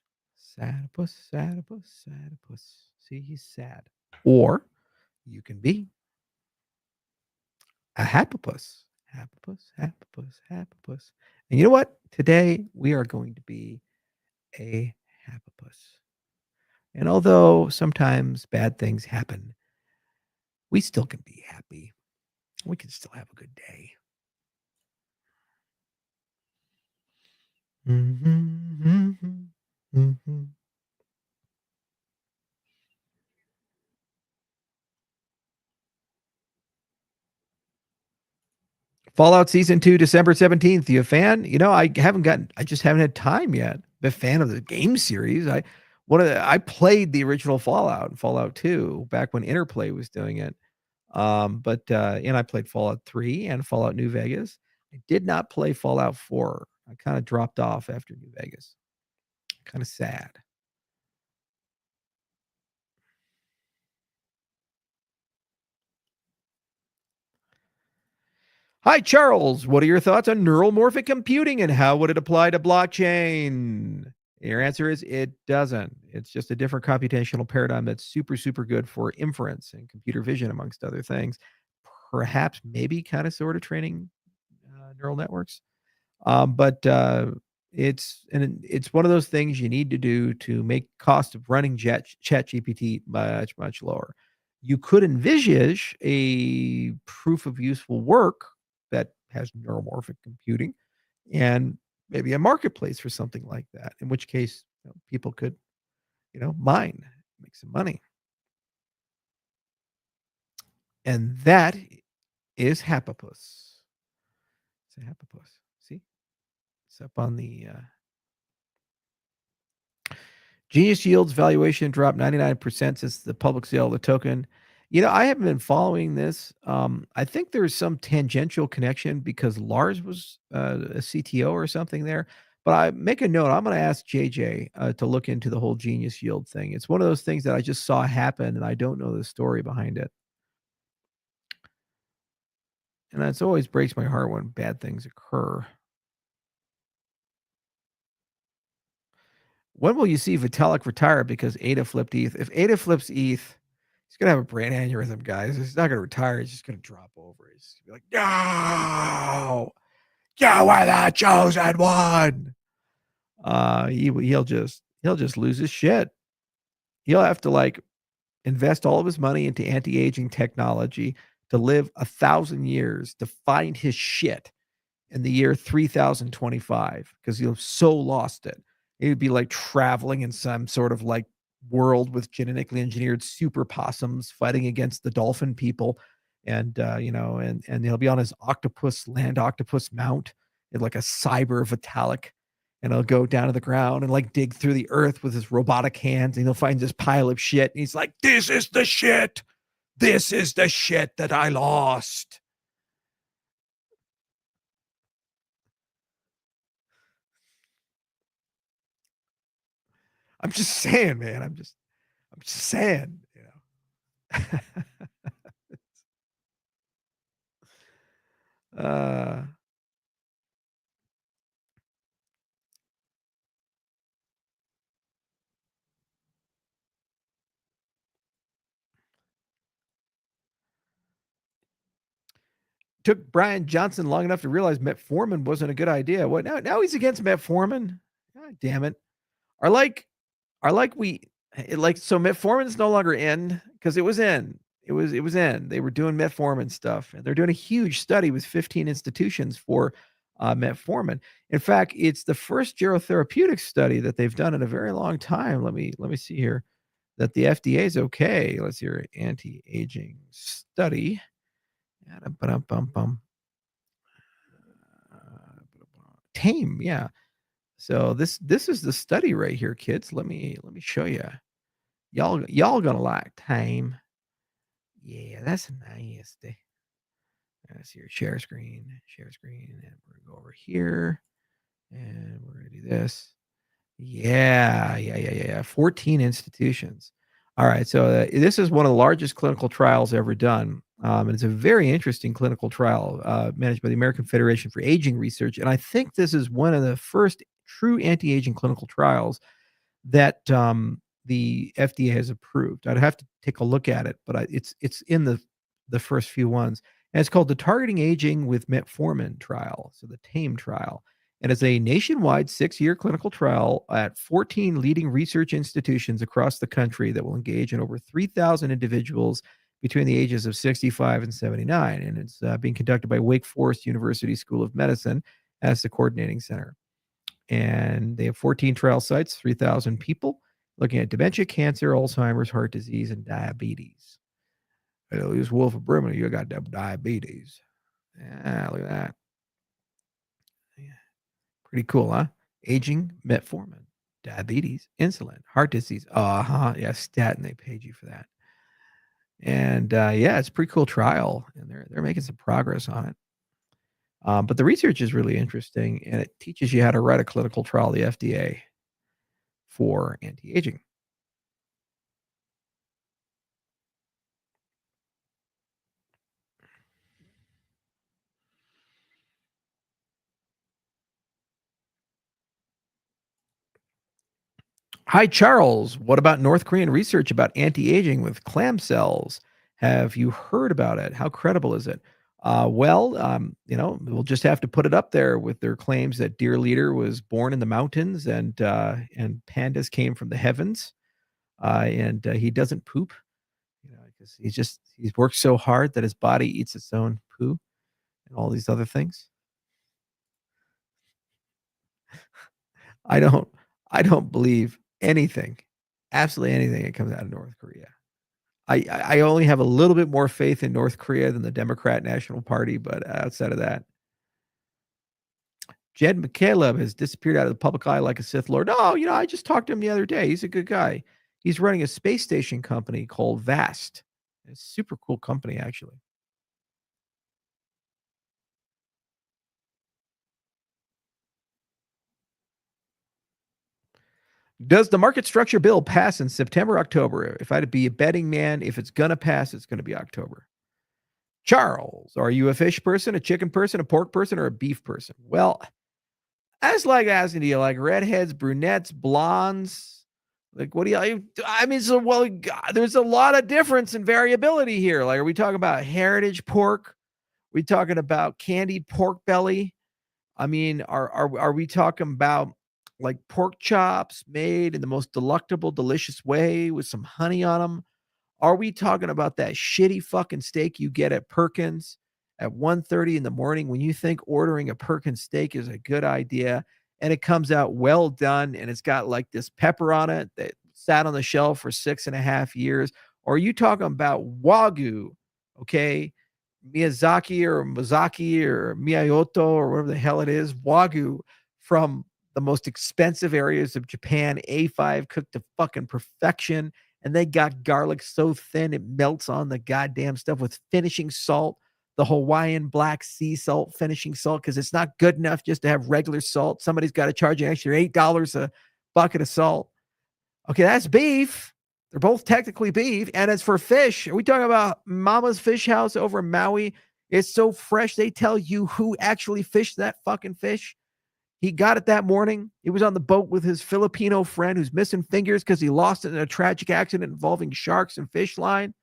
Sadipus, sadipus, sadipus. See, he's sad. Or you can be a happipus. Happipus, happipus, happipus. And you know what? Today we are going to be a happipus. And although sometimes bad things happen, we still can be happy. We can still have a good day. Mhm, mhm, mhm. Fallout Season 2, December 17th. You a fan? I just haven't had time yet. The fan of the game series. I played the original Fallout, Fallout 2, back when Interplay was doing it. And I played Fallout 3 and Fallout New Vegas. I did not play Fallout 4. I kind of dropped off after New Vegas. Kind of sad. Hi, Charles. What are your thoughts on neuromorphic computing and how would it apply to blockchain? Your answer is it doesn't. It's just a different computational paradigm that's super, super good for inference and computer vision, amongst other things. Perhaps, maybe, kind of, sort of training neural networks. But it's one of those things you need to do to make cost of running ChatGPT much, much lower. You could envisage a proof of useful work that has neuromorphic computing and maybe a marketplace for something like that, in which case, people could, mine, make some money. And that is Happapus. It's a Happapus. See? It's up on the Genius Yield's valuation dropped 99% since the public sale of the token. I haven't been following this. I think there's some tangential connection because Lars was a CTO or something there, But I make a note. I'm going to ask JJ to look into the whole genius yield thing. It's one of those things that I just saw happen, and I don't know the story behind it. And that's always breaks my heart when bad things occur. When will you see Vitalik retire because Ada flipped ETH? If Ada flips ETH, he's gonna have a brain aneurysm, guys. He's not gonna retire. He's just gonna drop over. He's gonna be like, "No, you were the chosen one." He'll just lose his shit. He'll have to like invest all of his money into anti-aging technology to live 1,000 years to find his shit in the year 3025 because he'll so lost it. It would be like traveling in some sort of like world with genetically engineered super possums fighting against the dolphin people. And, and he'll be on his land octopus mount in like a cyber Vitalik. And he'll go down to the ground and like dig through the earth with his robotic hands. And he'll find this pile of shit. And he's like, "This is the shit. This is the shit that I lost." I'm just saying, man. I'm just saying, uh, took Brian Johnson long enough to realize metformin wasn't a good idea. What now? Now he's against metformin. God damn it! Are like, we like so metformin's no longer in because it was in. It was in. They were doing metformin stuff, and they're doing a huge study with 15 institutions for metformin. In fact, it's the first gerotherapeutic study that they've done in a very long time. Let me see here that the FDA is okay. Let's hear anti-aging study. Ba-dum-bum-bum. Tame, yeah. So this is the study right here, kids. Let me show you. Y'all gonna like Tame. Yeah, that's nice. Let's see here. Share screen, and we're gonna go over here, and we're gonna do this. Yeah. 14 institutions. All right. So this is one of the largest clinical trials ever done. And it's a very interesting clinical trial managed by the American Federation for Aging Research. And I think this is one of the first true anti aging clinical trials that the FDA has approved. I'd have to take a look at it, but it's in the first few ones. And it's called the Targeting Aging with Metformin trial, so the TAME trial. And it's a nationwide 6-year clinical trial at 14 leading research institutions across the country that will engage in over 3,000 individuals between the ages of 65 and 79. And it's being conducted by Wake Forest University School of Medicine as the coordinating center. And they have 14 trial sites, 3,000 people looking at dementia, cancer, Alzheimer's, heart disease, and diabetes. This Wolf of Brimley, you got diabetes. Yeah, look at that. Yeah. Pretty cool, huh? Aging, metformin, diabetes, insulin, heart disease. Uh-huh. Yeah, statin. They paid you for that. And yeah, it's a pretty cool trial, and they're making some progress on it. But the research is really interesting, and it teaches you how to write a clinical trial, the FDA, for anti-aging. Hi, Charles. What about North Korean research about anti-aging with clam cells? Have you heard about it? How credible is it? We'll just have to put it up there with their claims that deer leader was born in the mountains and pandas came from the heavens, and he doesn't poop, because he's worked so hard that his body eats its own poo and all these other things. I don't I don't believe anything, absolutely anything that comes out of North Korea. I only have a little bit more faith in North Korea than the Democrat National Party, but outside of that, Jed McCaleb has disappeared out of the public eye like a Sith Lord. No, I just talked to him the other day. He's a good guy. He's running a space station company called Vast. It's a super cool company, actually. Does the market structure bill pass in September, October? If I had to be a betting man, if it's going to pass, it's going to be October. Charles, are you a fish person, a chicken person, a pork person, or a beef person? Well, I just like asking, do you like redheads, brunettes, blondes? Like, what do you, I mean, so, well, God, there's a lot of difference and variability here. Like, are we talking about heritage pork? Are we talking about candied pork belly? I mean, are we talking about like pork chops made in the most delectable, delicious way with some honey on them? Are we talking about that shitty fucking steak you get at Perkins at 1:30 in the morning when you think ordering a Perkins steak is a good idea and it comes out well done and it's got like this pepper on it that sat on the shelf for 6.5 years? Or are you talking about Wagyu, okay? Miyazaki or Miyazaki or Miyamoto or whatever the hell it is, Wagyu from the most expensive areas of Japan, A5 cooked to fucking perfection, and they got garlic so thin it melts on the goddamn stuff with finishing salt, the Hawaiian black sea salt finishing salt, because it's not good enough just to have regular salt. Somebody's got to charge you an extra $8 a bucket of salt. Okay, that's beef. They're both technically beef. And as for fish, are we talking about Mama's Fish House over in Maui? It's so fresh, they tell you who actually fished that fucking fish. He got it that morning. He was on the boat with his Filipino friend who's missing fingers because he lost it in a tragic accident involving sharks and fish line.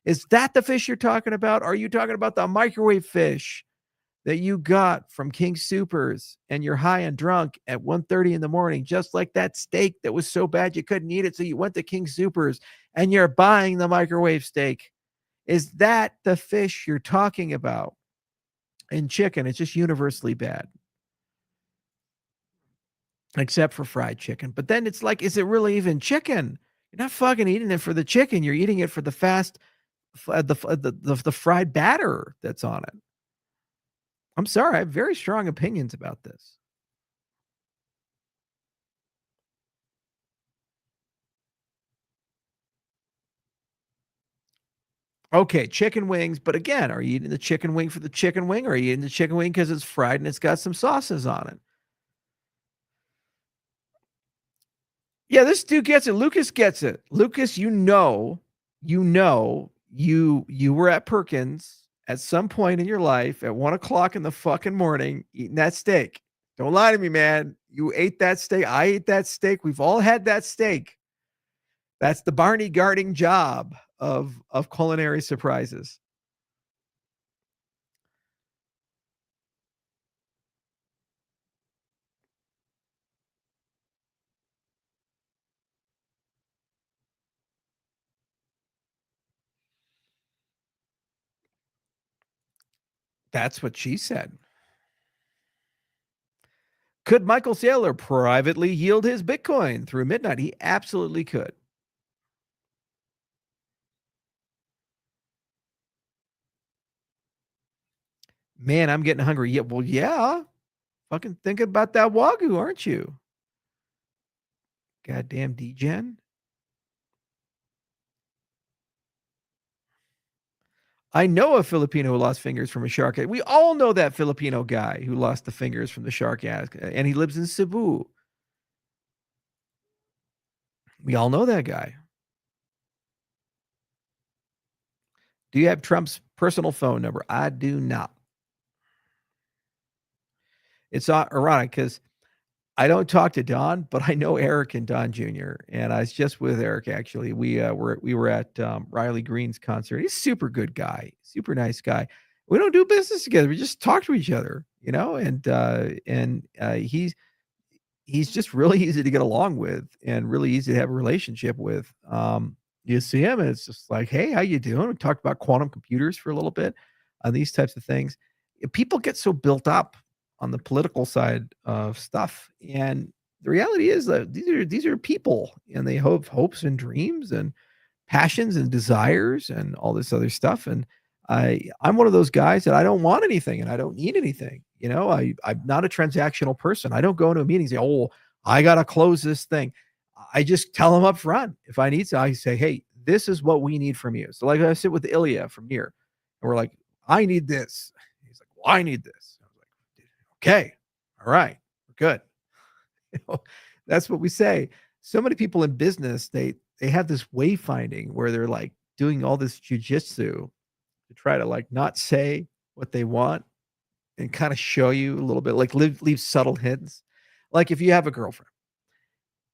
Is that the fish you're talking about? Or are you talking about the microwave fish that you got from King Supers and you're high and drunk at 1:30 in the morning, just like that steak that was so bad you couldn't eat it, so you went to King Supers and you're buying the microwave steak? Is that the fish you're talking about? And chicken, it's just universally bad, except for fried chicken. But then it's like, is it really even chicken? You're not fucking eating it for the chicken. You're eating it for the the fried batter that's on it. I'm sorry, I have very strong opinions about this. Okay, chicken wings, but again, are you eating the chicken wing for the chicken wing, or are you eating the chicken wing because it's fried and it's got some sauces on it? Yeah, this dude gets it. Lucas gets it. Lucas, you were at Perkins at some point in your life at 1 o'clock in the fucking morning eating that steak. Don't lie to me, man. You ate that steak. I ate that steak. We've all had that steak. That's the Barney Garding job of culinary surprises. That's what she said. Could Michael Saylor privately yield his Bitcoin through midnight? He absolutely could. Man, I'm getting hungry. Yeah, well, yeah. Fucking thinking about that Wagyu, aren't you? Goddamn degen. I know a Filipino who lost fingers from a shark. We all know that Filipino guy who lost the fingers from the shark, and he lives in Cebu. We all know that guy. Do you have Trump's personal phone number? I do not. It's ironic because I don't talk to Don, but I know Eric and Don Jr. And I was just with Eric actually. We were at Riley Green's concert. He's a super good guy, super nice guy. We don't do business together. We just talk to each other, and he's just really easy to get along with and really easy to have a relationship with. You see him, and it's just like, hey, how you doing? We talked about quantum computers for a little bit on these types of things. People get so built up on the political side of stuff, and the reality is that these are people, and they have hopes and dreams and passions and desires and all this other stuff. And I'm one of those guys that I don't want anything and I don't need anything. I'm not a transactional person. I don't go into a meeting and say, oh, I gotta close this thing. I just tell them up front. If I need to, I say, hey, this is what we need from you. So like I sit with Ilya from here, and we're like, I need this. He's like, well, I need this. I was like, okay, all right, we're good. That's what we say. So many people in business, they have this wayfinding where they're like doing all this jujitsu to try to like not say what they want and kind of show you a little bit, like leave subtle hints. Like if you have a girlfriend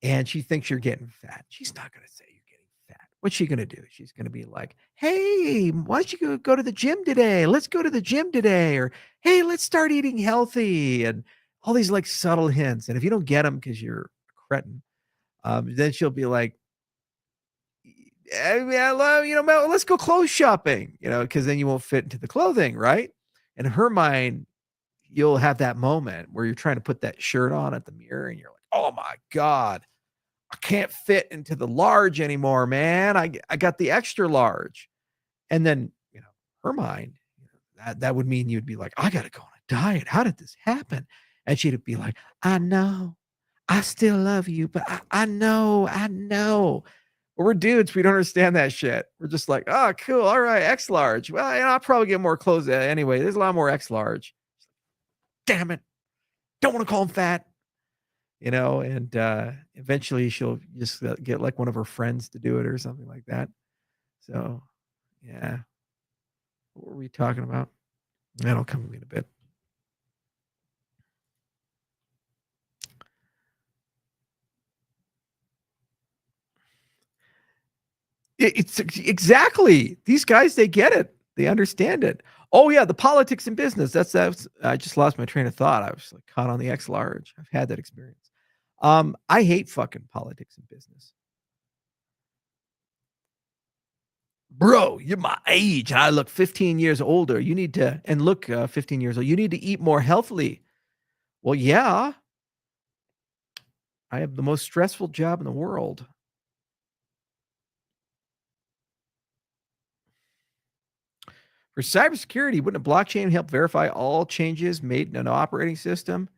and she thinks you're getting fat, she's not going to say you're getting fat. What's she going to do? She's going to be like, "Hey, why don't you go to the gym today? Let's go to the gym today." Or, "Hey, let's start eating healthy." And all these like subtle hints. And if you don't get them because you're a cretin, then she'll be like, "Yeah, well, let's go clothes shopping," because then you won't fit into the clothing, right? And in her mind, you'll have that moment where you're trying to put that shirt on at the mirror and you're like, "Oh my God, I can't fit into the large anymore, man. I got the extra large." And then, her mind, that would mean you'd be like, "I got to go on a diet. How did this happen?" And she'd be like, "I know. I still love you, but I know, I know." But we're dudes. We don't understand that shit. We're just like, "Oh, cool. All right. X large. Well, I'll probably get more clothes anyway. There's a lot more X large. Damn it. Don't want to call him fat." And eventually she'll just get like one of her friends to do it or something like that. So, yeah. What were we talking about? That'll come to me in a bit. It's exactly. These guys, they get it. They understand it. Oh yeah, the politics in business. That's I just lost my train of thought. I was like caught on the X large. I've had that experience. I hate fucking politics in business. Bro, you're my age and I look 15 years older. You need to and look 15 years old. You need to eat more healthily. Well, yeah, I have the most stressful job in the world. For cybersecurity, wouldn't a blockchain help verify all changes made in an operating system?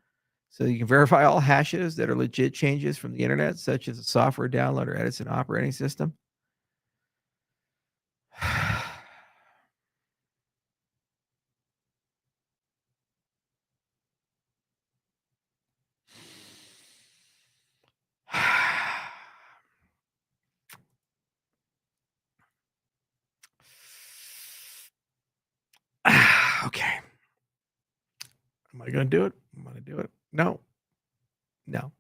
So you can verify all hashes that are legit changes from the internet, such as a software download or edits an operating system. Okay. Am I going to do it? I'm going to do it. No, no,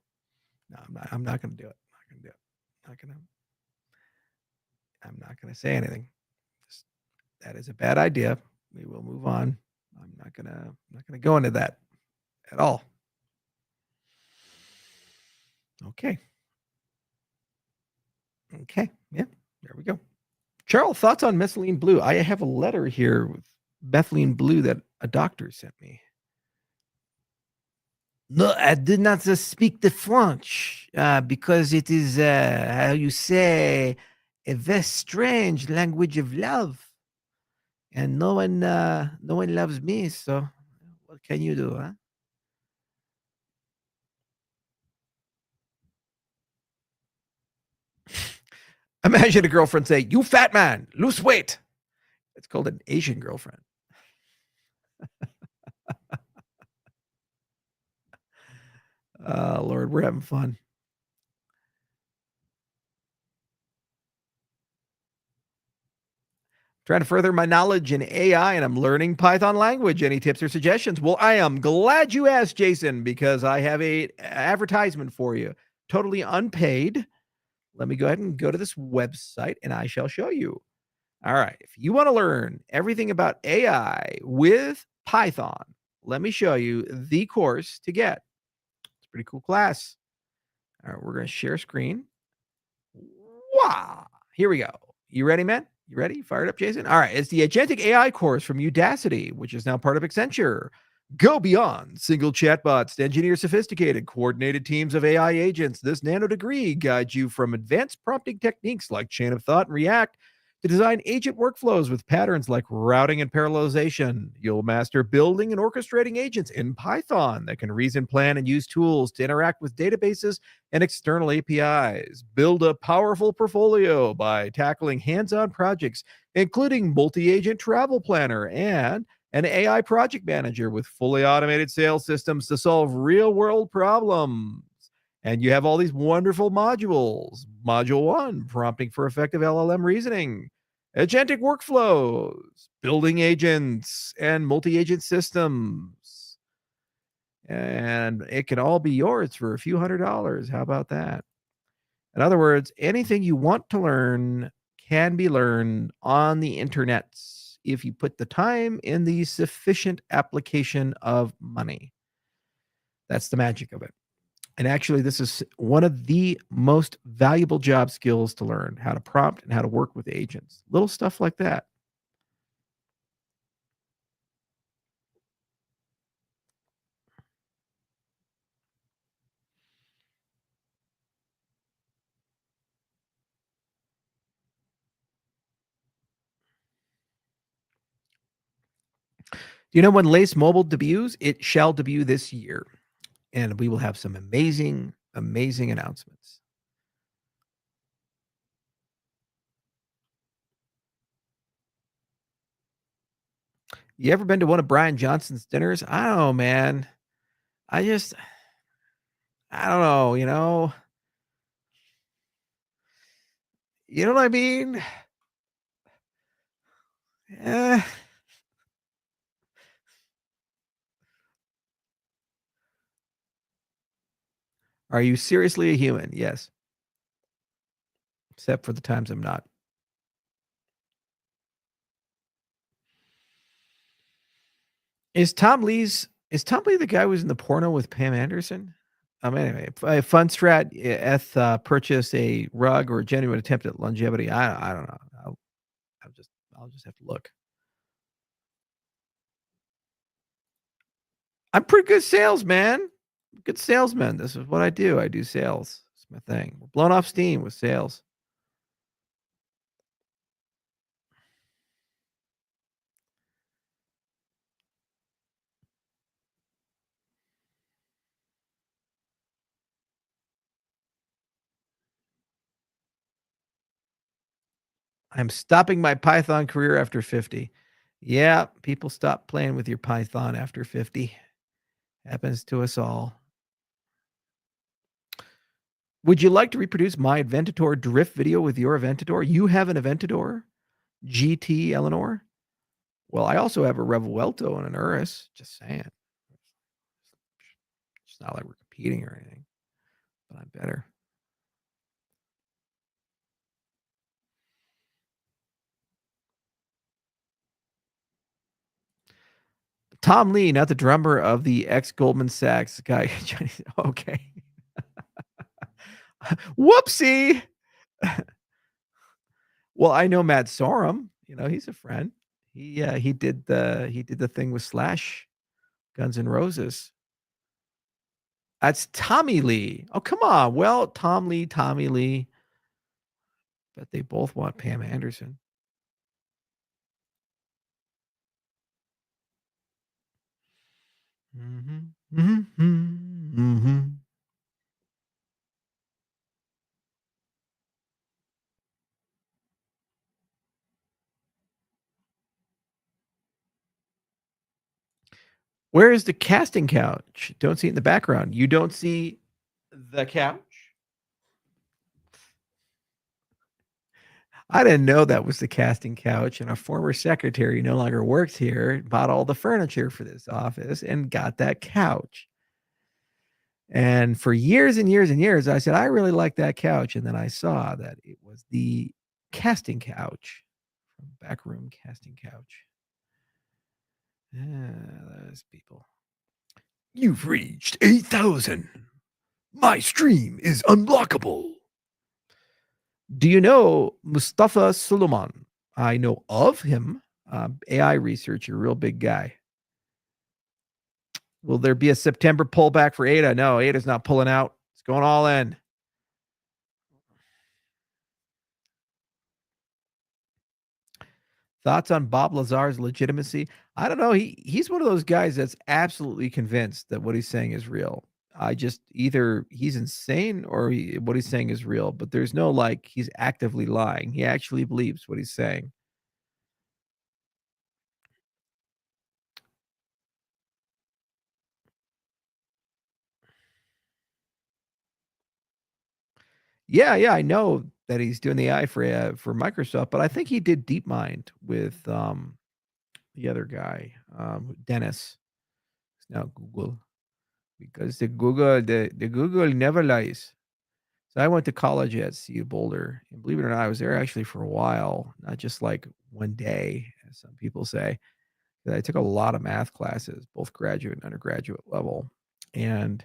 no, I'm not. I'm not going to do it. I'm not going to do it. I'm not going to. I'm not going to say anything. Just, that is a bad idea. We will move on. I'm not gonna. I'm not gonna go into that at all. Okay. Okay. Yeah. There we go. Charles, thoughts on methylene blue? I have a letter here with methylene blue that a doctor sent me. No, I did not speak the French because it is, how you say, a very strange language of love, and no one loves me. So, what can you do, huh? Imagine a girlfriend say, "You fat man, lose weight." It's called an Asian girlfriend. Lord, we're having fun. Trying to further my knowledge in AI and I'm learning Python language. Any tips or suggestions? Well, I am glad you asked, Jason, because I have a advertisement for you. Totally unpaid. Let me go ahead and go to this website and I shall show you. All right. If you want to learn everything about AI with Python, let me show you the course to get. It's a pretty cool class. All right. We're going to share screen. Wow. Here we go. You ready, man? You ready? Fired up, Jason? All right. It's the Agentic AI course from Udacity, which is now part of Accenture. Go beyond single chatbots to engineer sophisticated, coordinated teams of AI agents. This nano degree guides you from advanced prompting techniques like chain of thought and React to design agent workflows with patterns like routing and parallelization. You'll master building and orchestrating agents in Python that can reason, plan, and use tools to interact with databases and external APIs. Build a powerful portfolio by tackling hands-on projects, including multi-agent travel planner and an AI project manager with fully automated sales systems to solve real-world problems. And you have all these wonderful modules. Module 1, prompting for effective LLM reasoning, agentic workflows, building agents, and multi-agent systems. And it can all be yours for a few $100s. How about that? In other words, anything you want to learn can be learned on the internet if you put the time in the sufficient application of money. That's the magic of it. And actually, this is one of the most valuable job skills to learn, how to prompt and how to work with agents. Little stuff like that. Do you know when Lace Mobile debuts? It shall debut this year. And we will have some amazing, amazing announcements. You ever been to one of Brian Johnson's dinners? I don't know, man. I just, I don't know, you know? You know what I mean? Eh, are you seriously a human? Yes. Except for the times I'm not. Is Tom Lee the guy who was in the porno with Pam Anderson? Anyway, Funstrat purchase a rug or a genuine attempt at longevity. I don't know. I'll just I'll just have to look. I'm pretty good salesman. Good salesman. This is what I do. I do sales. It's my thing. We're blown off steam with sales. I'm stopping my Python career after 50. Yeah, people stop playing with your Python after 50. Happens to us all. Would you like to reproduce my Aventador drift video with your Aventador? You have an Aventador GT, Eleanor? Well, I also have a Revuelto and an Urus. Just saying. It's not like we're competing or anything, but I'm better. Tom Lee, not the drummer of the ex Goldman Sachs guy. Okay. Whoopsie. Well, I know Matt Sorum. You know, he's a friend. He did the thing with Slash, Guns N' Roses. That's Tommy Lee. Oh, come on. Well, Tommy Lee. But they both want Pam Anderson. Mhm. Mhm. Mhm. Mhm. Where is the casting couch? Don't see it in the background. You don't see the couch? I didn't know that was the casting couch, and a former secretary no longer works here, bought all the furniture for this office and got that couch. And for years and years and years, I said, I really like that couch. And then I saw that it was the casting couch from Backroom Casting Couch. Yeah, those people. You've reached 8,000. My stream is unblockable. Do you know Mustafa Suleiman? I know of him. AI researcher, real big guy. Will there be a September pullback for ADA? No, ADA's not pulling out. It's going all in. Thoughts on Bob Lazar's legitimacy? I don't know. He's one of those guys that's absolutely convinced that what he's saying is real. I just either he's insane or what he's saying is real, but there's no like he's actively lying. He actually believes what he's saying. Yeah, I know that he's doing the AI for Microsoft, but I think he did DeepMind with, the other guy, Dennis. It's now Google, because the Google never lies. So I went to college at CU Boulder, and believe it or not, I was there actually for a while, not just like one day, as some people say. But I took a lot of math classes, both graduate and undergraduate level, and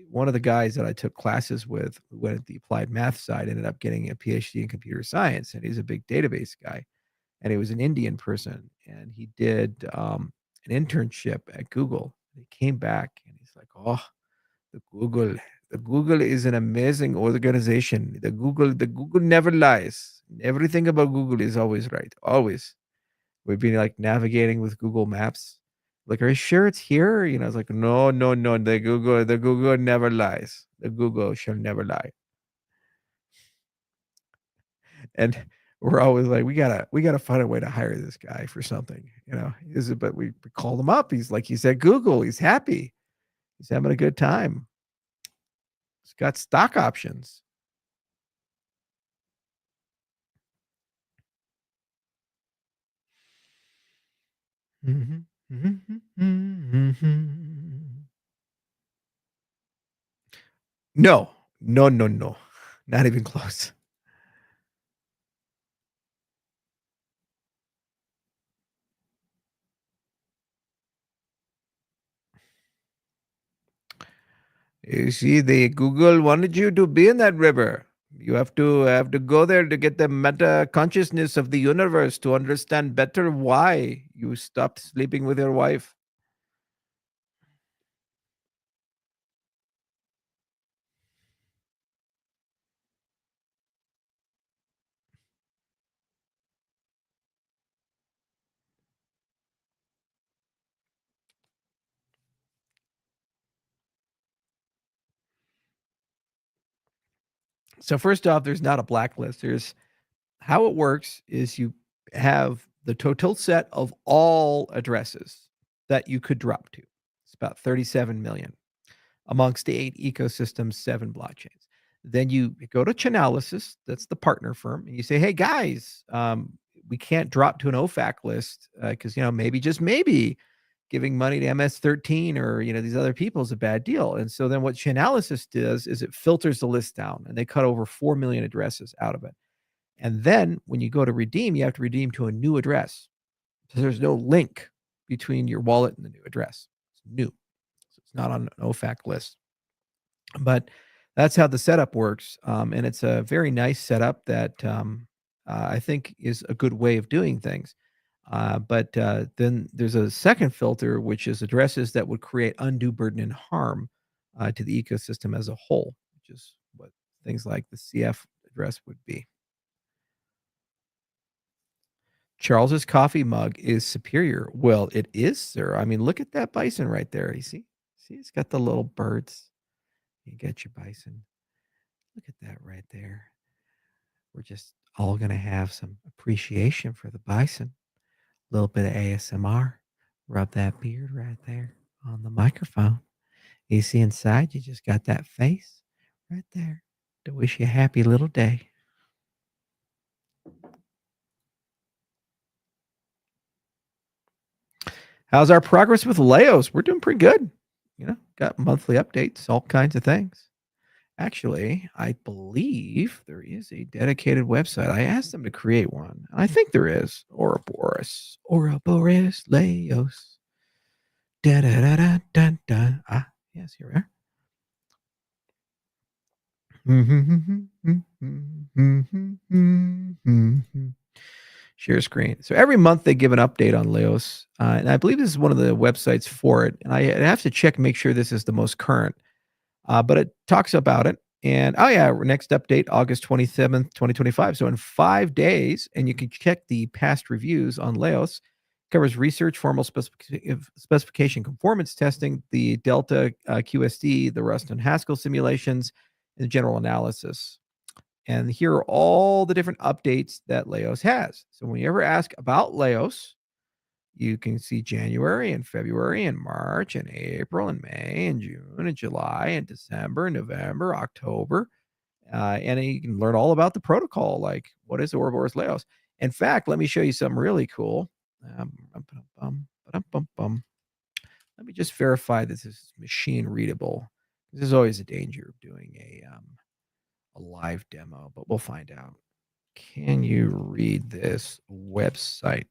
one of the guys that I took classes with who went at the applied math side ended up getting a PhD in computer science, and he's a big database guy. And he was an Indian person, and he did an internship at Google. He came back, and he's like, "Oh, the Google, the Google is an amazing organization. The Google never lies. Everything about Google is always right, always." We've been like navigating with Google Maps. Like, are you sure it's here? You know, it's like, no, no, no. The Google never lies. The Google shall never lie. And we're always like, we gotta find a way to hire this guy for something, you know. Is it, but we called him up. He's like, he's at Google, he's happy, he's having a good time. He's got stock options. Mhm, mhm, mhm, mhm. No, no, no, no. Not even close. You see, the Google wanted you to be in that river. You have to go there to get the meta consciousness of the universe to understand better why you stopped sleeping with your wife. So first off, there's not a blacklist. There's how it works is you have the total set of all addresses that you could drop to. It's about 37 million amongst the 8 ecosystems, 7 blockchains. Then you go to Chainalysis, that's the partner firm, and you say, "Hey guys, we can't drop to an OFAC list because you know maybe just maybe giving money to MS-13 or you know these other people is a bad deal." And so then what Chainalysis does is it filters the list down, and they cut over 4 million addresses out of it. And then when you go to redeem, you have to redeem to a new address. So there's no link between your wallet and the new address. It's new. So it's not on an OFAC list. But that's how the setup works. And it's a very nice setup that I think is a good way of doing things. But then there's a second filter, which is addresses that would create undue burden and harm to the ecosystem as a whole, which is what things like the CF address would be. Charles's coffee mug is superior. Well, it is, sir. I mean, look at that bison right there. You see? See, it's got the little birds. You get your bison. Look at that right there. We're just all going to have some appreciation for the bison. A little bit of ASMR. Rub that beard right there on the microphone. You see inside, you just got that face right there to wish you a happy little day. How's our progress with Laos? We're doing pretty good. You know, got monthly updates, all kinds of things. Actually, I believe there is a dedicated website. I asked them to create one. I think there is. Ouroboros. Ouroboros Laos. Da da da da da da. Ah, yes, here we are. Share screen. So every month they give an update on Laos, and I believe this is one of the websites for it. And I have to check, make sure this is the most current. But it talks about it. And oh yeah, next update August 27th, 2025. So in 5 days, and you can check the past reviews on Laos. Covers research, formal specification conformance testing, the Delta QSD, the Rust and Haskell simulations, and general analysis. And here are all the different updates that Laos has. So when you ever ask about Laos, you can see January and February and March and April and May and June and July and December, November, October. and you can learn all about the protocol, like what is Ouroboros Laos. In fact, let me show you something really cool. Bum. Let me just verify this is machine readable. There's always a danger of doing a live demo, but we'll find out. Can you read this website?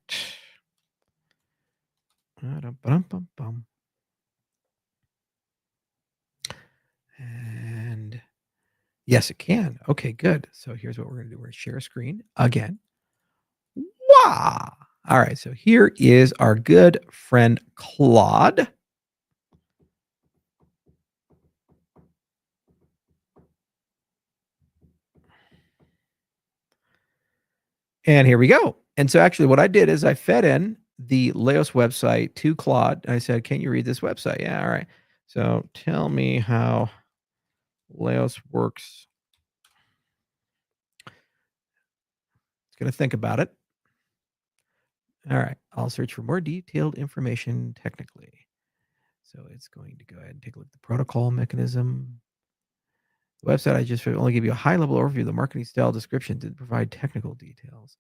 And yes, it can. Okay, good. So here's what we're going to do. We're going to share a screen again. Wow. All right. So here is our good friend Claude. And here we go. And so actually what I did is I fed in the Laos website to Claude. I said, can you read this website? Yeah. All right. So tell me how Laos works. It's going to think about it. All right. I'll search for more detailed information technically. So it's going to go ahead and take a look at the protocol mechanism. The website I just only give you a high-level overview of the marketing style description to provide technical details.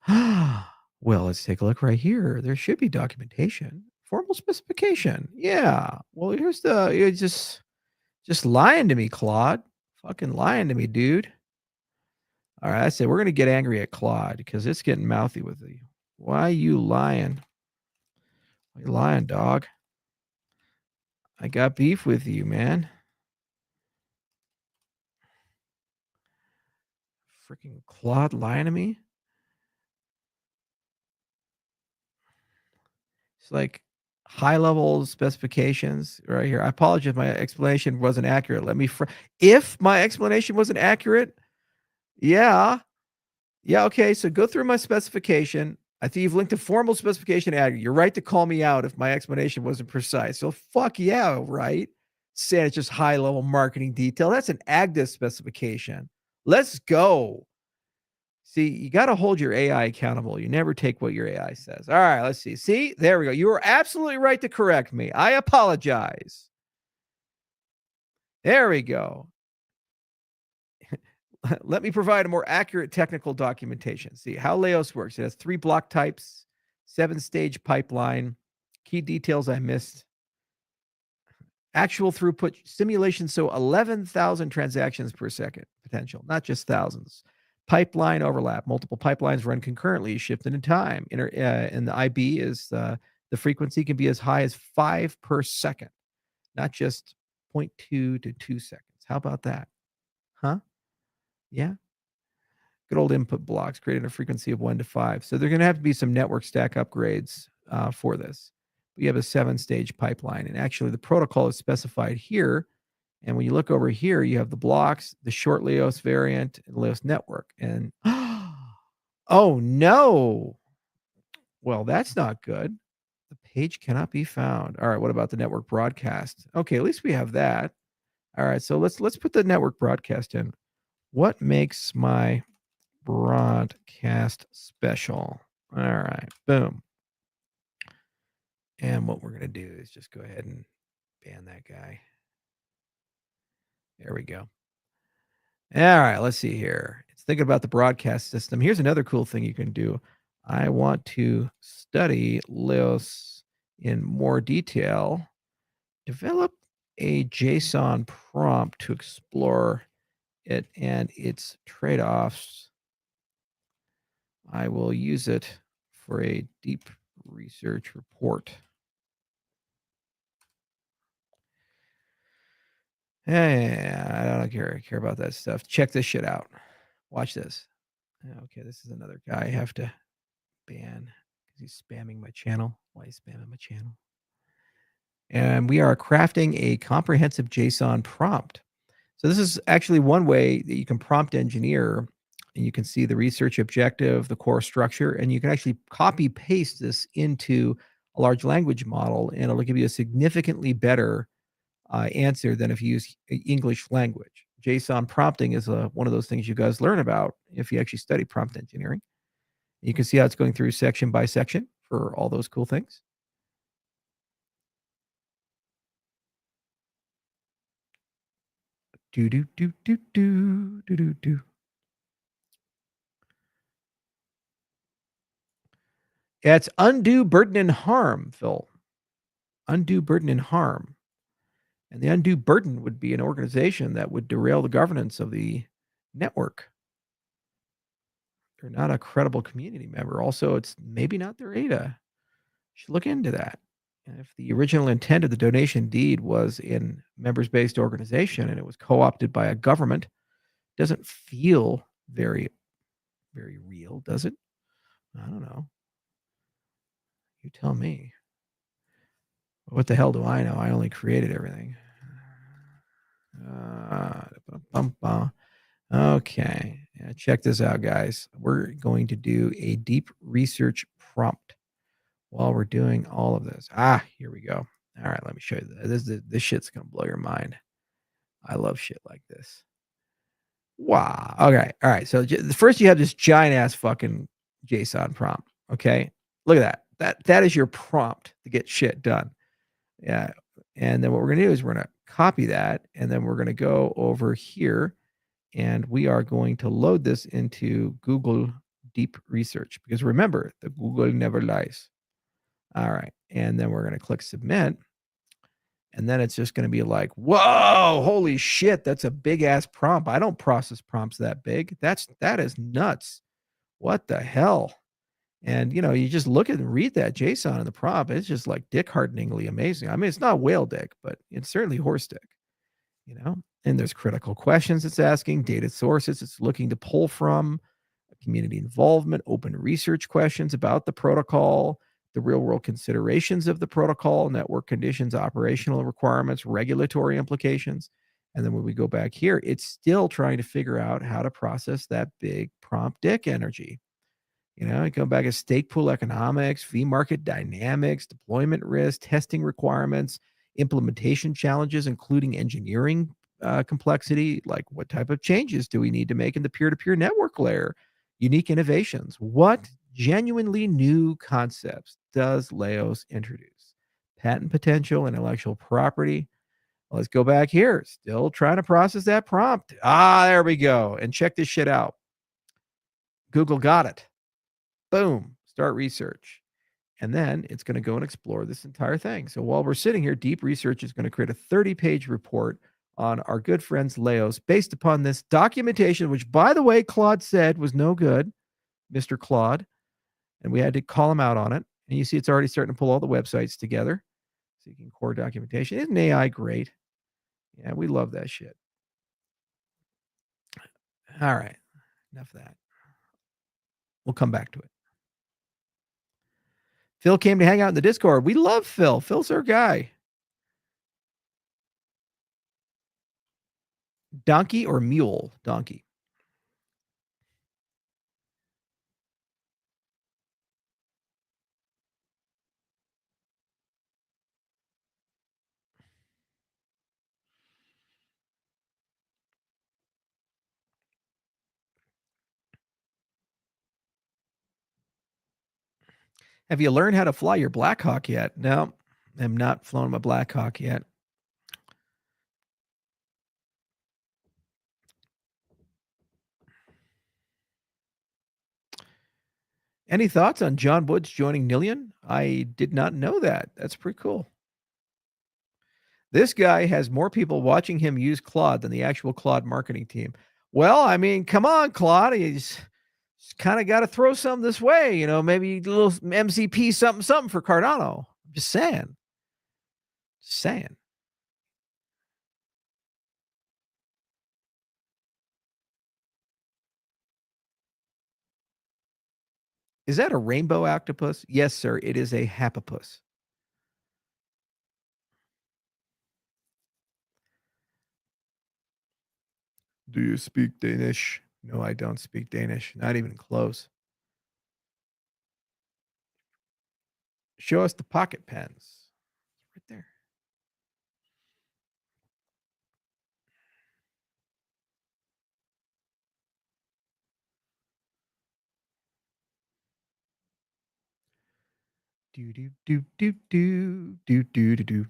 Well, let's take a look right here. There should be documentation, formal specification. Yeah. Well, here's you're just lying to me, Claude. Fucking lying to me, dude. All right, I said we're gonna get angry at Claude because it's getting mouthy with you. Why you lying? Why you lying, dog? I got beef with you, man. Freaking Claude lying to me. It's like high level specifications right here. I apologize if my explanation wasn't accurate. Let me if my explanation wasn't accurate, yeah. Yeah, okay, so go through my specification. I think you've linked a formal specification ad. You're right to call me out if my explanation wasn't precise. So fuck yeah, right? Saying it's just high level marketing detail. That's an AGDA specification. Let's go. See, you got to hold your AI accountable. You never take what your AI says. All right, let's see. See, there we go. You were absolutely right to correct me. I apologize. There we go. Let me provide a more accurate technical documentation. See how Laos works. It has 3 block types, 7-stage pipeline. Key details I missed. Actual throughput simulation, so 11,000 transactions per second potential, not just thousands. Pipeline overlap. Multiple pipelines run concurrently, shifted in time. And the IB is the frequency can be as high as 5 per second, not just zero point 0.2 to 2 seconds. How about that? Huh? Yeah. Good old input blocks creating a frequency of 1 to 5. So there're going to have to be some network stack upgrades for this. We have a 7-stage pipeline, and actually the protocol is specified here. And when you look over here, you have the blocks, the short Laos variant, and Laos network. And oh no, well that's not good. The page cannot be found. All right, what about the network broadcast? Okay, at least we have that. All right, so let's put the network broadcast in. What makes my broadcast special? All right, boom. And what we're going to do is just go ahead and ban that guy. There we go. All right, let's see here. It's thinking about the broadcast system. Here's another cool thing you can do. I want to study Laos in more detail. Develop a JSON prompt to explore it and its trade-offs. I will use it for a deep research report. Yeah, I don't care about that stuff. Check this shit out. Watch this. Okay, this is another guy I have to ban because he's spamming my channel. Why is he spamming my channel? And we are crafting a comprehensive JSON prompt. So this is actually one way that you can prompt engineer, and you can see the research objective, the core structure, and you can actually copy paste this into a large language model, and it'll give you a significantly better answer than if you use English language. JSON prompting is one of those things you guys learn about if you actually study prompt engineering. You can see how it's going through section by section for all those cool things. Do do do do do do do do. It's undue burden and harm, Phil. Undue burden and harm. And the undue burden would be an organization that would derail the governance of the network. They're not a credible community member. Also, it's maybe not their ADA. Should look into that. And if the original intent of the donation deed was in members-based organization and it was co-opted by a government, doesn't feel very, very real, does it? I don't know. You tell me. What the hell do I know? I only created everything. Okay. Yeah, check this out, guys. We're going to do a deep research prompt while we're doing all of this. Here we go. All right, let me show you this shit's gonna blow your mind. I love shit like this. Wow. Okay. All right. So first you have this giant ass fucking JSON prompt. Okay. Look at that. That is your prompt to get shit done. Yeah. And then what we're gonna do is we're gonna copy that, and then we're gonna go over here, and we are going to load this into Google Deep Research, because remember, the Google never lies. All right. And then we're going to click submit. And then it's just going to be like, whoa, holy shit, that's a big ass prompt. I don't process prompts that big. That is nuts. What the hell? And you just look at and read that JSON in the prompt. It's just like dick hardeningly amazing. I mean, it's not whale dick, but it's certainly horse dick. And there's critical questions it's asking, data sources it's looking to pull from, community involvement, open research questions about the protocol, the real world considerations of the protocol, network conditions, operational requirements, regulatory implications. And then when we go back here, it's still trying to figure out how to process that big prompt dick energy. Go back to stake pool economics, fee market dynamics, deployment risk, testing requirements, implementation challenges, including engineering complexity, like what type of changes do we need to make in the peer-to-peer network layer, unique innovations. What genuinely new concepts does Laos introduce? Patent potential, intellectual property. Let's go back here. Still trying to process that prompt. There we go. And check this shit out. Google got it. Boom, start research. And then it's going to go and explore this entire thing. So while we're sitting here, Deep Research is going to create a 30-page report on our good friends Laos based upon this documentation, which, by the way, Claude said was no good, Mr. Claude. And we had to call him out on it. And you see it's already starting to pull all the websites together. Seeking core documentation. Isn't AI great? Yeah, we love that shit. All right, enough of that. We'll come back to it. Phil came to hang out in the Discord. We love Phil. Phil's our guy. Donkey or mule? Donkey. Have you learned how to fly your Black Hawk yet? No, I'm not flown my Black Hawk yet. Any thoughts on John Woods joining Nillion? I did not know that. That's pretty cool. This guy has more people watching him use Claude than the actual Claude marketing team. Well, I mean, come on, Claude. He's kind of got to throw some this way, maybe a little MCP something for Cardano. I'm just saying. Is that a rainbow octopus? Yes, sir. It is a hapapus. Do you speak Danish? No, I don't speak Danish. Not even close. Show us the pocket pens. Right there. Do do do do do do do do do.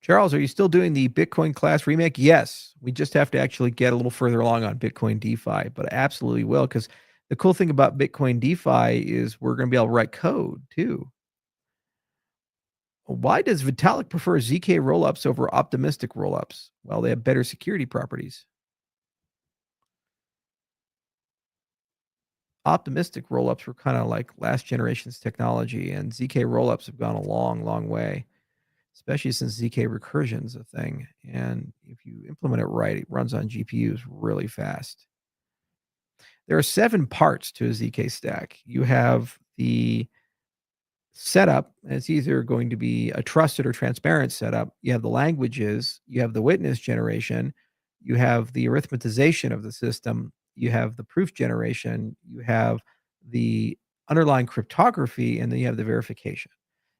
Charles, are you still doing the Bitcoin class remake? Yes. We just have to actually get a little further along on Bitcoin DeFi, but I absolutely will, because The cool thing about Bitcoin DeFi is we're gonna be able to write code too. Why does Vitalik prefer ZK rollups over optimistic rollups? Well, they have better security properties. Optimistic rollups were kind of like last generation's technology, and ZK rollups have gone a long, long way, especially since ZK recursion is a thing. And if you implement it right, it runs on GPUs really fast. There are 7 parts to a ZK stack. You have the setup, and it's either going to be a trusted or transparent setup. You have the languages, you have the witness generation, you have the arithmetization of the system, you have the proof generation, you have the underlying cryptography, and then you have the verification.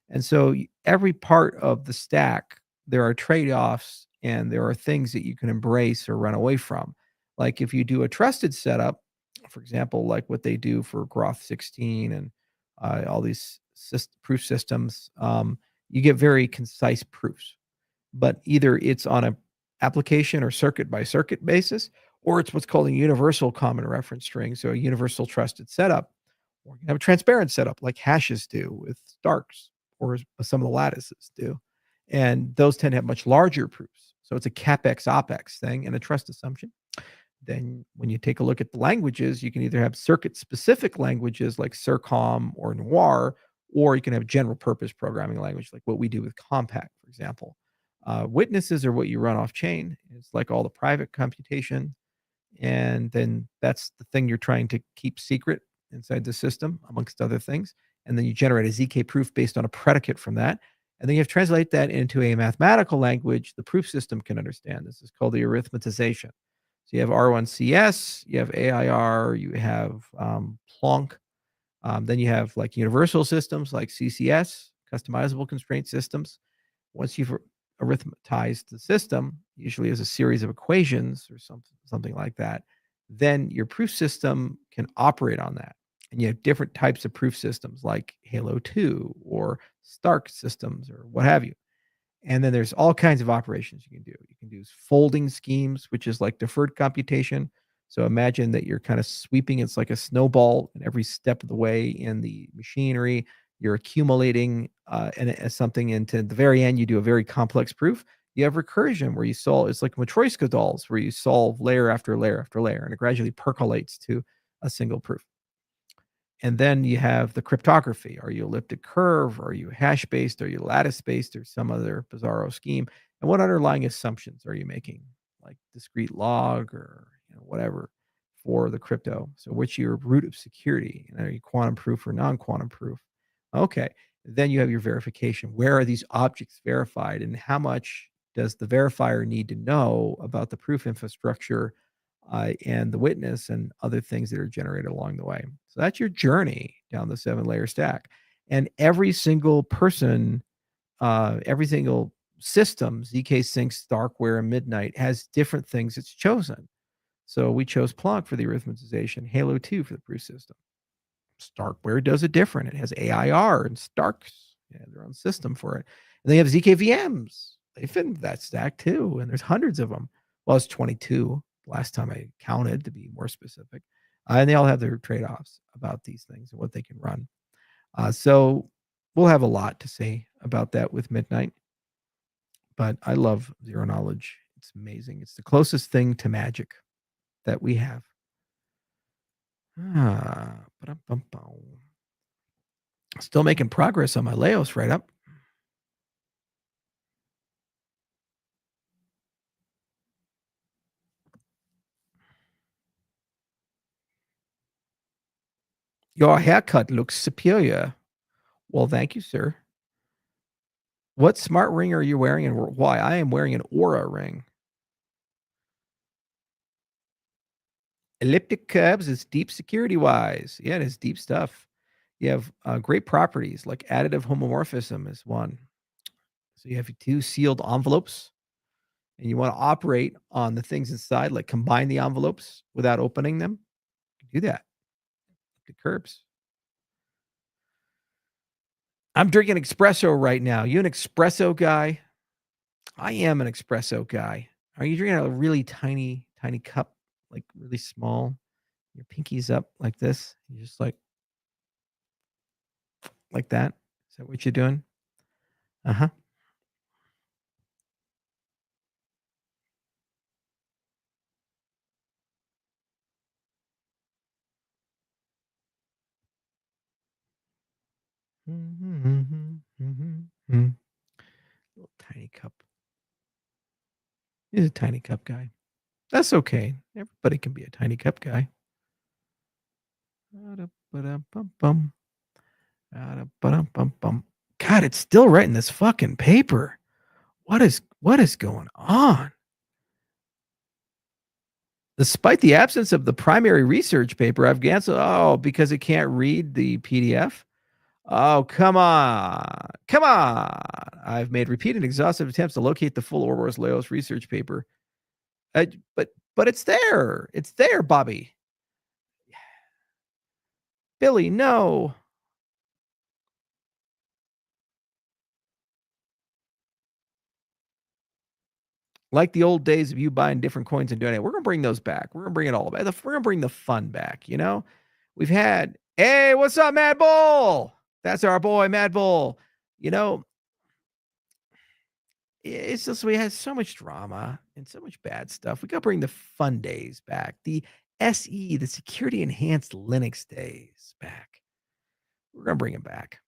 And so every part of the stack, there are trade-offs and there are things that you can embrace or run away from. Like if you do a trusted setup, for example, like what they do for Groth 16 and all these proof systems, you get very concise proofs. But either it's on a application or circuit by circuit basis, or it's what's called a universal common reference string, so a universal trusted setup, or you can have a transparent setup like hashes do with Starks, or some of the lattices do. And those tend to have much larger proofs. So it's a CapEx OpEx thing and a trust assumption. Then when you take a look at the languages, you can either have circuit specific languages like CIRCOM or Noir, or you can have general purpose programming language like what we do with Compact, for example. Witnesses are what you run off chain. It's like all the private computation. And then that's the thing you're trying to keep secret inside the system, amongst other things. And then you generate a ZK proof based on a predicate from that. And then you have to translate that into a mathematical language the proof system can understand. This is called the arithmetization. So you have R1CS, you have AIR, you have Plonk. Then you have like universal systems like CCS, customizable constraint systems. Once you've arithmetized the system, usually as a series of equations or something like that, then your proof system can operate on that. And you have different types of proof systems like Halo 2 or Stark systems or what have you. And then there's all kinds of operations you can do. You can do folding schemes, which is like deferred computation. So imagine that you're kind of sweeping, it's like a snowball in every step of the way in the machinery. You're accumulating something into the very end, you do a very complex proof. You have recursion where you solve, it's like Matryoshka dolls, where you solve layer after layer after layer, and it gradually percolates to a single proof. And then you have the cryptography. Are you elliptic curve? Are you hash based? Are you lattice based or some other bizarro scheme? And what underlying assumptions are you making, like discrete log or whatever for the crypto? So what's your root of security? And are you quantum proof or non-quantum proof? Okay. Then you have your verification. Where are these objects verified and how much does the verifier need to know about the proof infrastructure and the witness and other things that are generated along the way? So that's your journey down the 7-layer stack. And every single person, every single system, ZK Sync, Starkware, and Midnight has different things it's chosen. So we chose Plonk for the arithmetization, Halo 2 for the proof system. Starkware does it different. It has AIR and Starks. They have their own system for it. And they have ZK VMs. They fit into that stack too. And there's hundreds of them. Well, it's 22 last time I counted, to be more specific. And they all have their trade-offs about these things and what they can run. So we'll have a lot to say about that with Midnight. But I love zero knowledge. It's amazing. It's the closest thing to magic that we have. Still making progress on my Laos write-up. Your haircut looks superior. Well, thank you, sir. What smart ring are you wearing and why? I am wearing an Aura ring. Elliptic curves is deep security-wise. Yeah, it is deep stuff. You have great properties like additive homomorphism is one. So you have 2 sealed envelopes, and you want to operate on the things inside, like combine the envelopes without opening them. You can do that. The curves. I'm drinking espresso right now. You an espresso guy? I am an espresso guy. Are you drinking a really tiny, tiny cup, like really small? Your pinky's up like this. You just like that. Is that what you're doing? Uh-huh. Little tiny cup. He's a tiny cup guy. That's okay. Everybody can be a tiny cup guy. Ba-da-ba-da-bum-bum. Ba-da-ba-dum-bum-bum. God, it's still writing this fucking paper. What is going on? Despite the absence of the primary research paper, I've canceled. Oh, because it can't read the PDF? Oh, come on. Come on. I've made repeated exhaustive attempts to locate the full Orwell's Laos research paper. But it's there. It's there, Bobby. Billy, no. Like the old days of you buying different coins and doing it. We're gonna bring those back. We're gonna bring it all back. We're gonna bring the fun back, you know? We've had, hey, what's up, Mad Bull? That's our boy, Mad Bull. You know, it's just we had so much drama and so much bad stuff. We gotta bring the fun days back. The SE, the security enhanced Linux days back. We're gonna bring them back.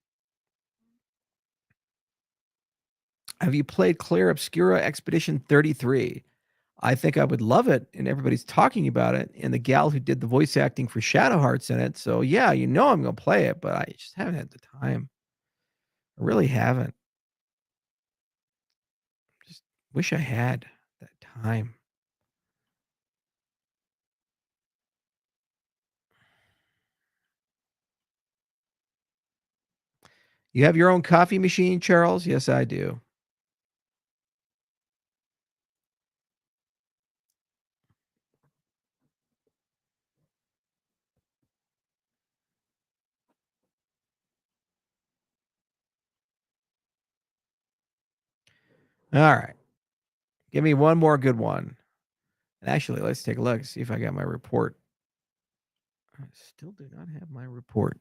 Have you played Clair Obscura Expedition 33? I think I would love it, and everybody's talking about it, and the gal who did the voice acting for Shadow Hearts in it. So yeah, you know I'm gonna play it, but I just haven't had the time. I really haven't. Just wish I had that time. You have your own coffee machine, Charles? Yes, I do. All right. Give me one more good one. And actually, let's take a look, see if I got my report. I still do not have my report.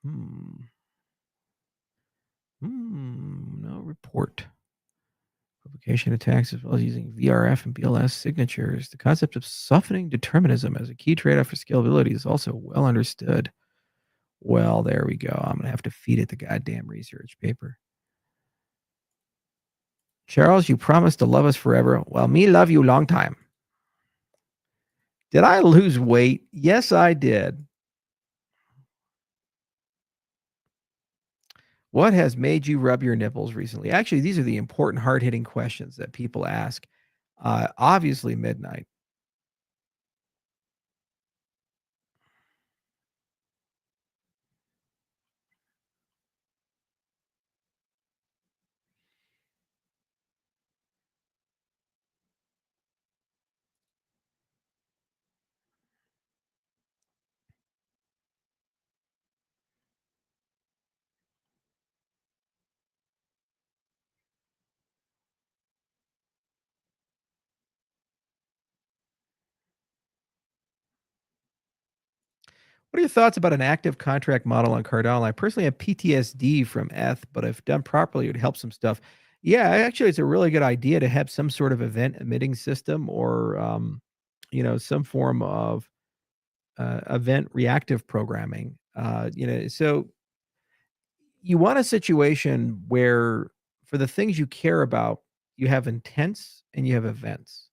Hmm. No report. Publication attacks as well as using VRF and BLS signatures. The concept of softening determinism as a key trade-off for scalability is also well understood. Well, there we go. I'm going to have to feed it the goddamn research paper. Charles, you promised to love us forever. Well, me love you long time. Did I lose weight? Yes, I did. What has made you rub your nipples recently? Actually, these are the important, hard-hitting questions that people ask. Obviously, midnight. What are your thoughts about an active contract model on Cardano? I personally have PTSD from ETH, but if done properly, it would help some stuff. Yeah, actually, it's a really good idea to have some sort of event emitting system or, some form of event reactive programming. So you want a situation where for the things you care about, you have intents and you have events.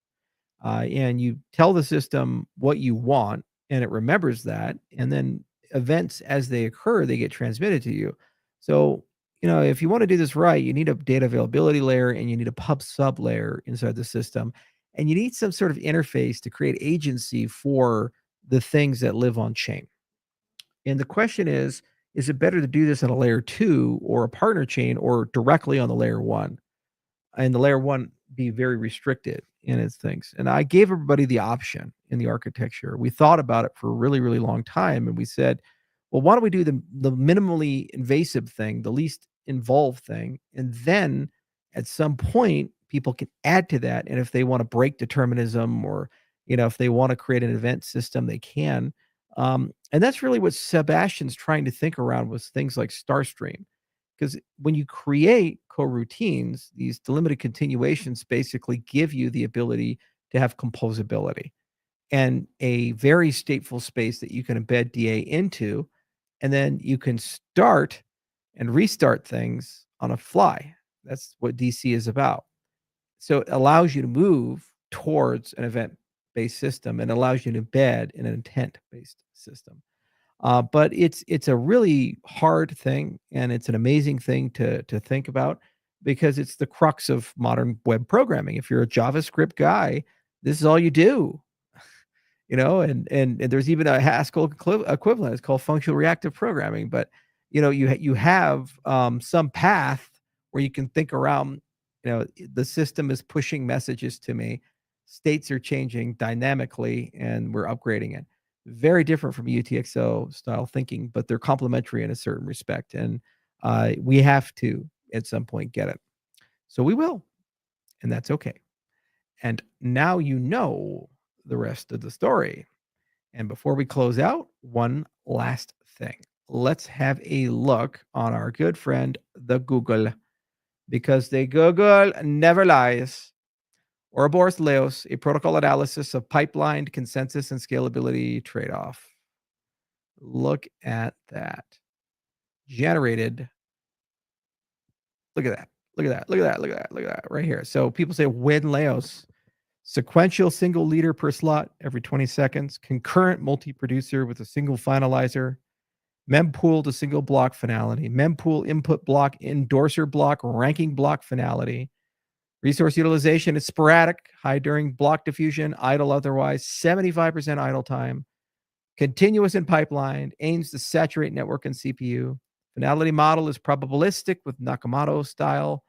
And you tell the system what you want, and it remembers that. And then events as they occur, they get transmitted to you. So, if you want to do this right, you need a data availability layer and you need a pub sub layer inside the system. And you need some sort of interface to create agency for the things that live on chain. And the question is it better to do this on a layer two or a partner chain or directly on the layer one? And the layer one be very restricted in its things. And I gave everybody the option in the architecture. We thought about it for a really, really long time. And we said, well, why don't we do the minimally invasive thing, the least involved thing? And then at some point, people can add to that. And if they want to break determinism or, if they want to create an event system, they can. And that's really what Sebastian's trying to think around with things like Starstream. Because when you create coroutines, these delimited continuations basically give you the ability to have composability and a very stateful space that you can embed DA into, and then you can start and restart things on a fly. That's what DC is about. So it allows you to move towards an event-based system and allows you to embed in an intent-based system. But it's a really hard thing, and it's an amazing thing to think about because it's the crux of modern web programming. If you're a JavaScript guy, this is all you do. And there's even a Haskell equivalent. It's called functional reactive programming. But you have some path where you can think around. The system is pushing messages to me, states are changing dynamically, and we're upgrading it. Very different from UTXO style thinking, but they're complementary in a certain respect, and we have to at some point get it. So we will, and that's okay. And now you know the rest of the story. And before we close out, one last thing. Let's have a look on our good friend, the Google, because the Google never lies. Ouroboros Laos, a protocol analysis of pipelined consensus and scalability trade-off. Look at that. Generated. Look at that. Look at that. Look at that. Look at that. Look at that right here. So people say when Laos. Sequential single leader per slot every 20 seconds. Concurrent multi-producer with a single finalizer. Mempool to single block finality. Mempool input block, endorser block, ranking block finality. Resource utilization is sporadic, high during block diffusion, idle otherwise, 75% idle time. Continuous in pipeline, aims to saturate network and CPU. Finality model is probabilistic with Nakamoto style.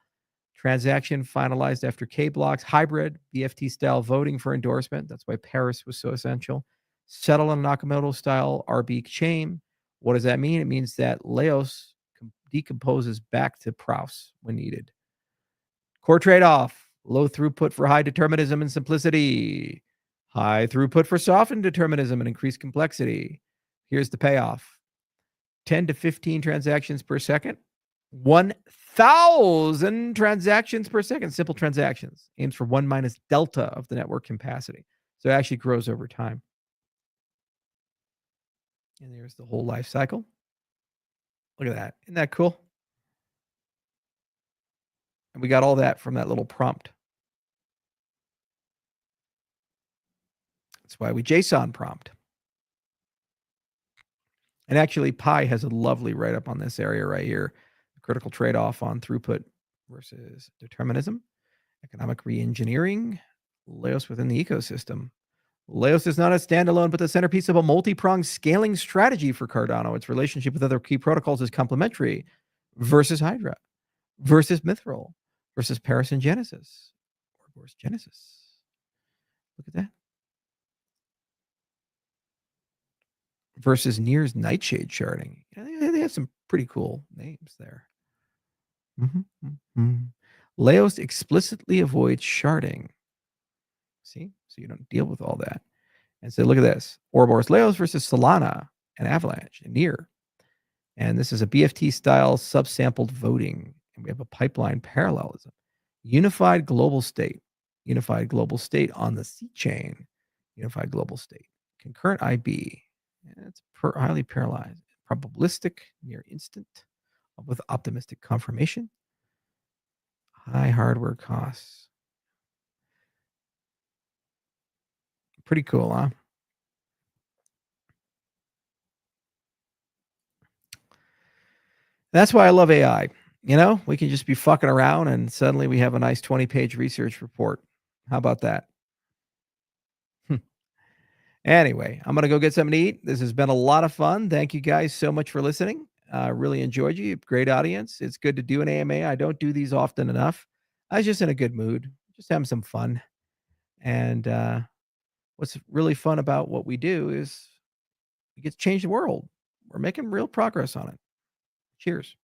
Transaction finalized after K blocks, hybrid, BFT style voting for endorsement. That's why Paris was so essential. Settle on Nakamoto style RB chain. What does that mean? It means that Laos decomposes back to Prouse when needed. Core trade-off, low throughput for high determinism and simplicity. High throughput for softened determinism and increased complexity. Here's the payoff. 10 to 15 transactions per second. 1,000 transactions per second. Simple transactions. Aims for 1 minus delta of the network capacity. So it actually grows over time. And there's the whole life cycle. Look at that. Isn't that cool? And we got all that from that little prompt. That's why we JSON prompt. And actually, Pi has a lovely write-up on this area right here. The critical trade-off on throughput versus determinism. Economic re-engineering. Laos within the ecosystem. Laos is not a standalone, but the centerpiece of a multi-pronged scaling strategy for Cardano. Its relationship with other key protocols is complementary versus Hydra, versus Mithril, versus Paris and Genesis, or versus Genesis. Look at that. Versus Near's Nightshade sharding. They have some pretty cool names there. Laos explicitly avoids sharding. See? So you don't deal with all that. And so look at this. Ouroboros Laos versus Solana and Avalanche and Near. And this is a BFT style subsampled voting. And we have a pipeline parallelism. Unified global state. Unified global state on the C chain. Unified global state. Concurrent IB. And it's highly parallelized. Probabilistic, near instant, with optimistic confirmation. High hardware costs. Pretty cool, huh? That's why I love AI. We can just be fucking around and suddenly we have a nice 20-page research report. How about that? Anyway, I'm going to go get something to eat. This has been a lot of fun. Thank you guys so much for listening. Really enjoyed you. Great audience. It's good to do an AMA. I don't do these often enough. I was just in a good mood, just having some fun. And what's really fun about what we do is we get to change the world. We're making real progress on it. Cheers.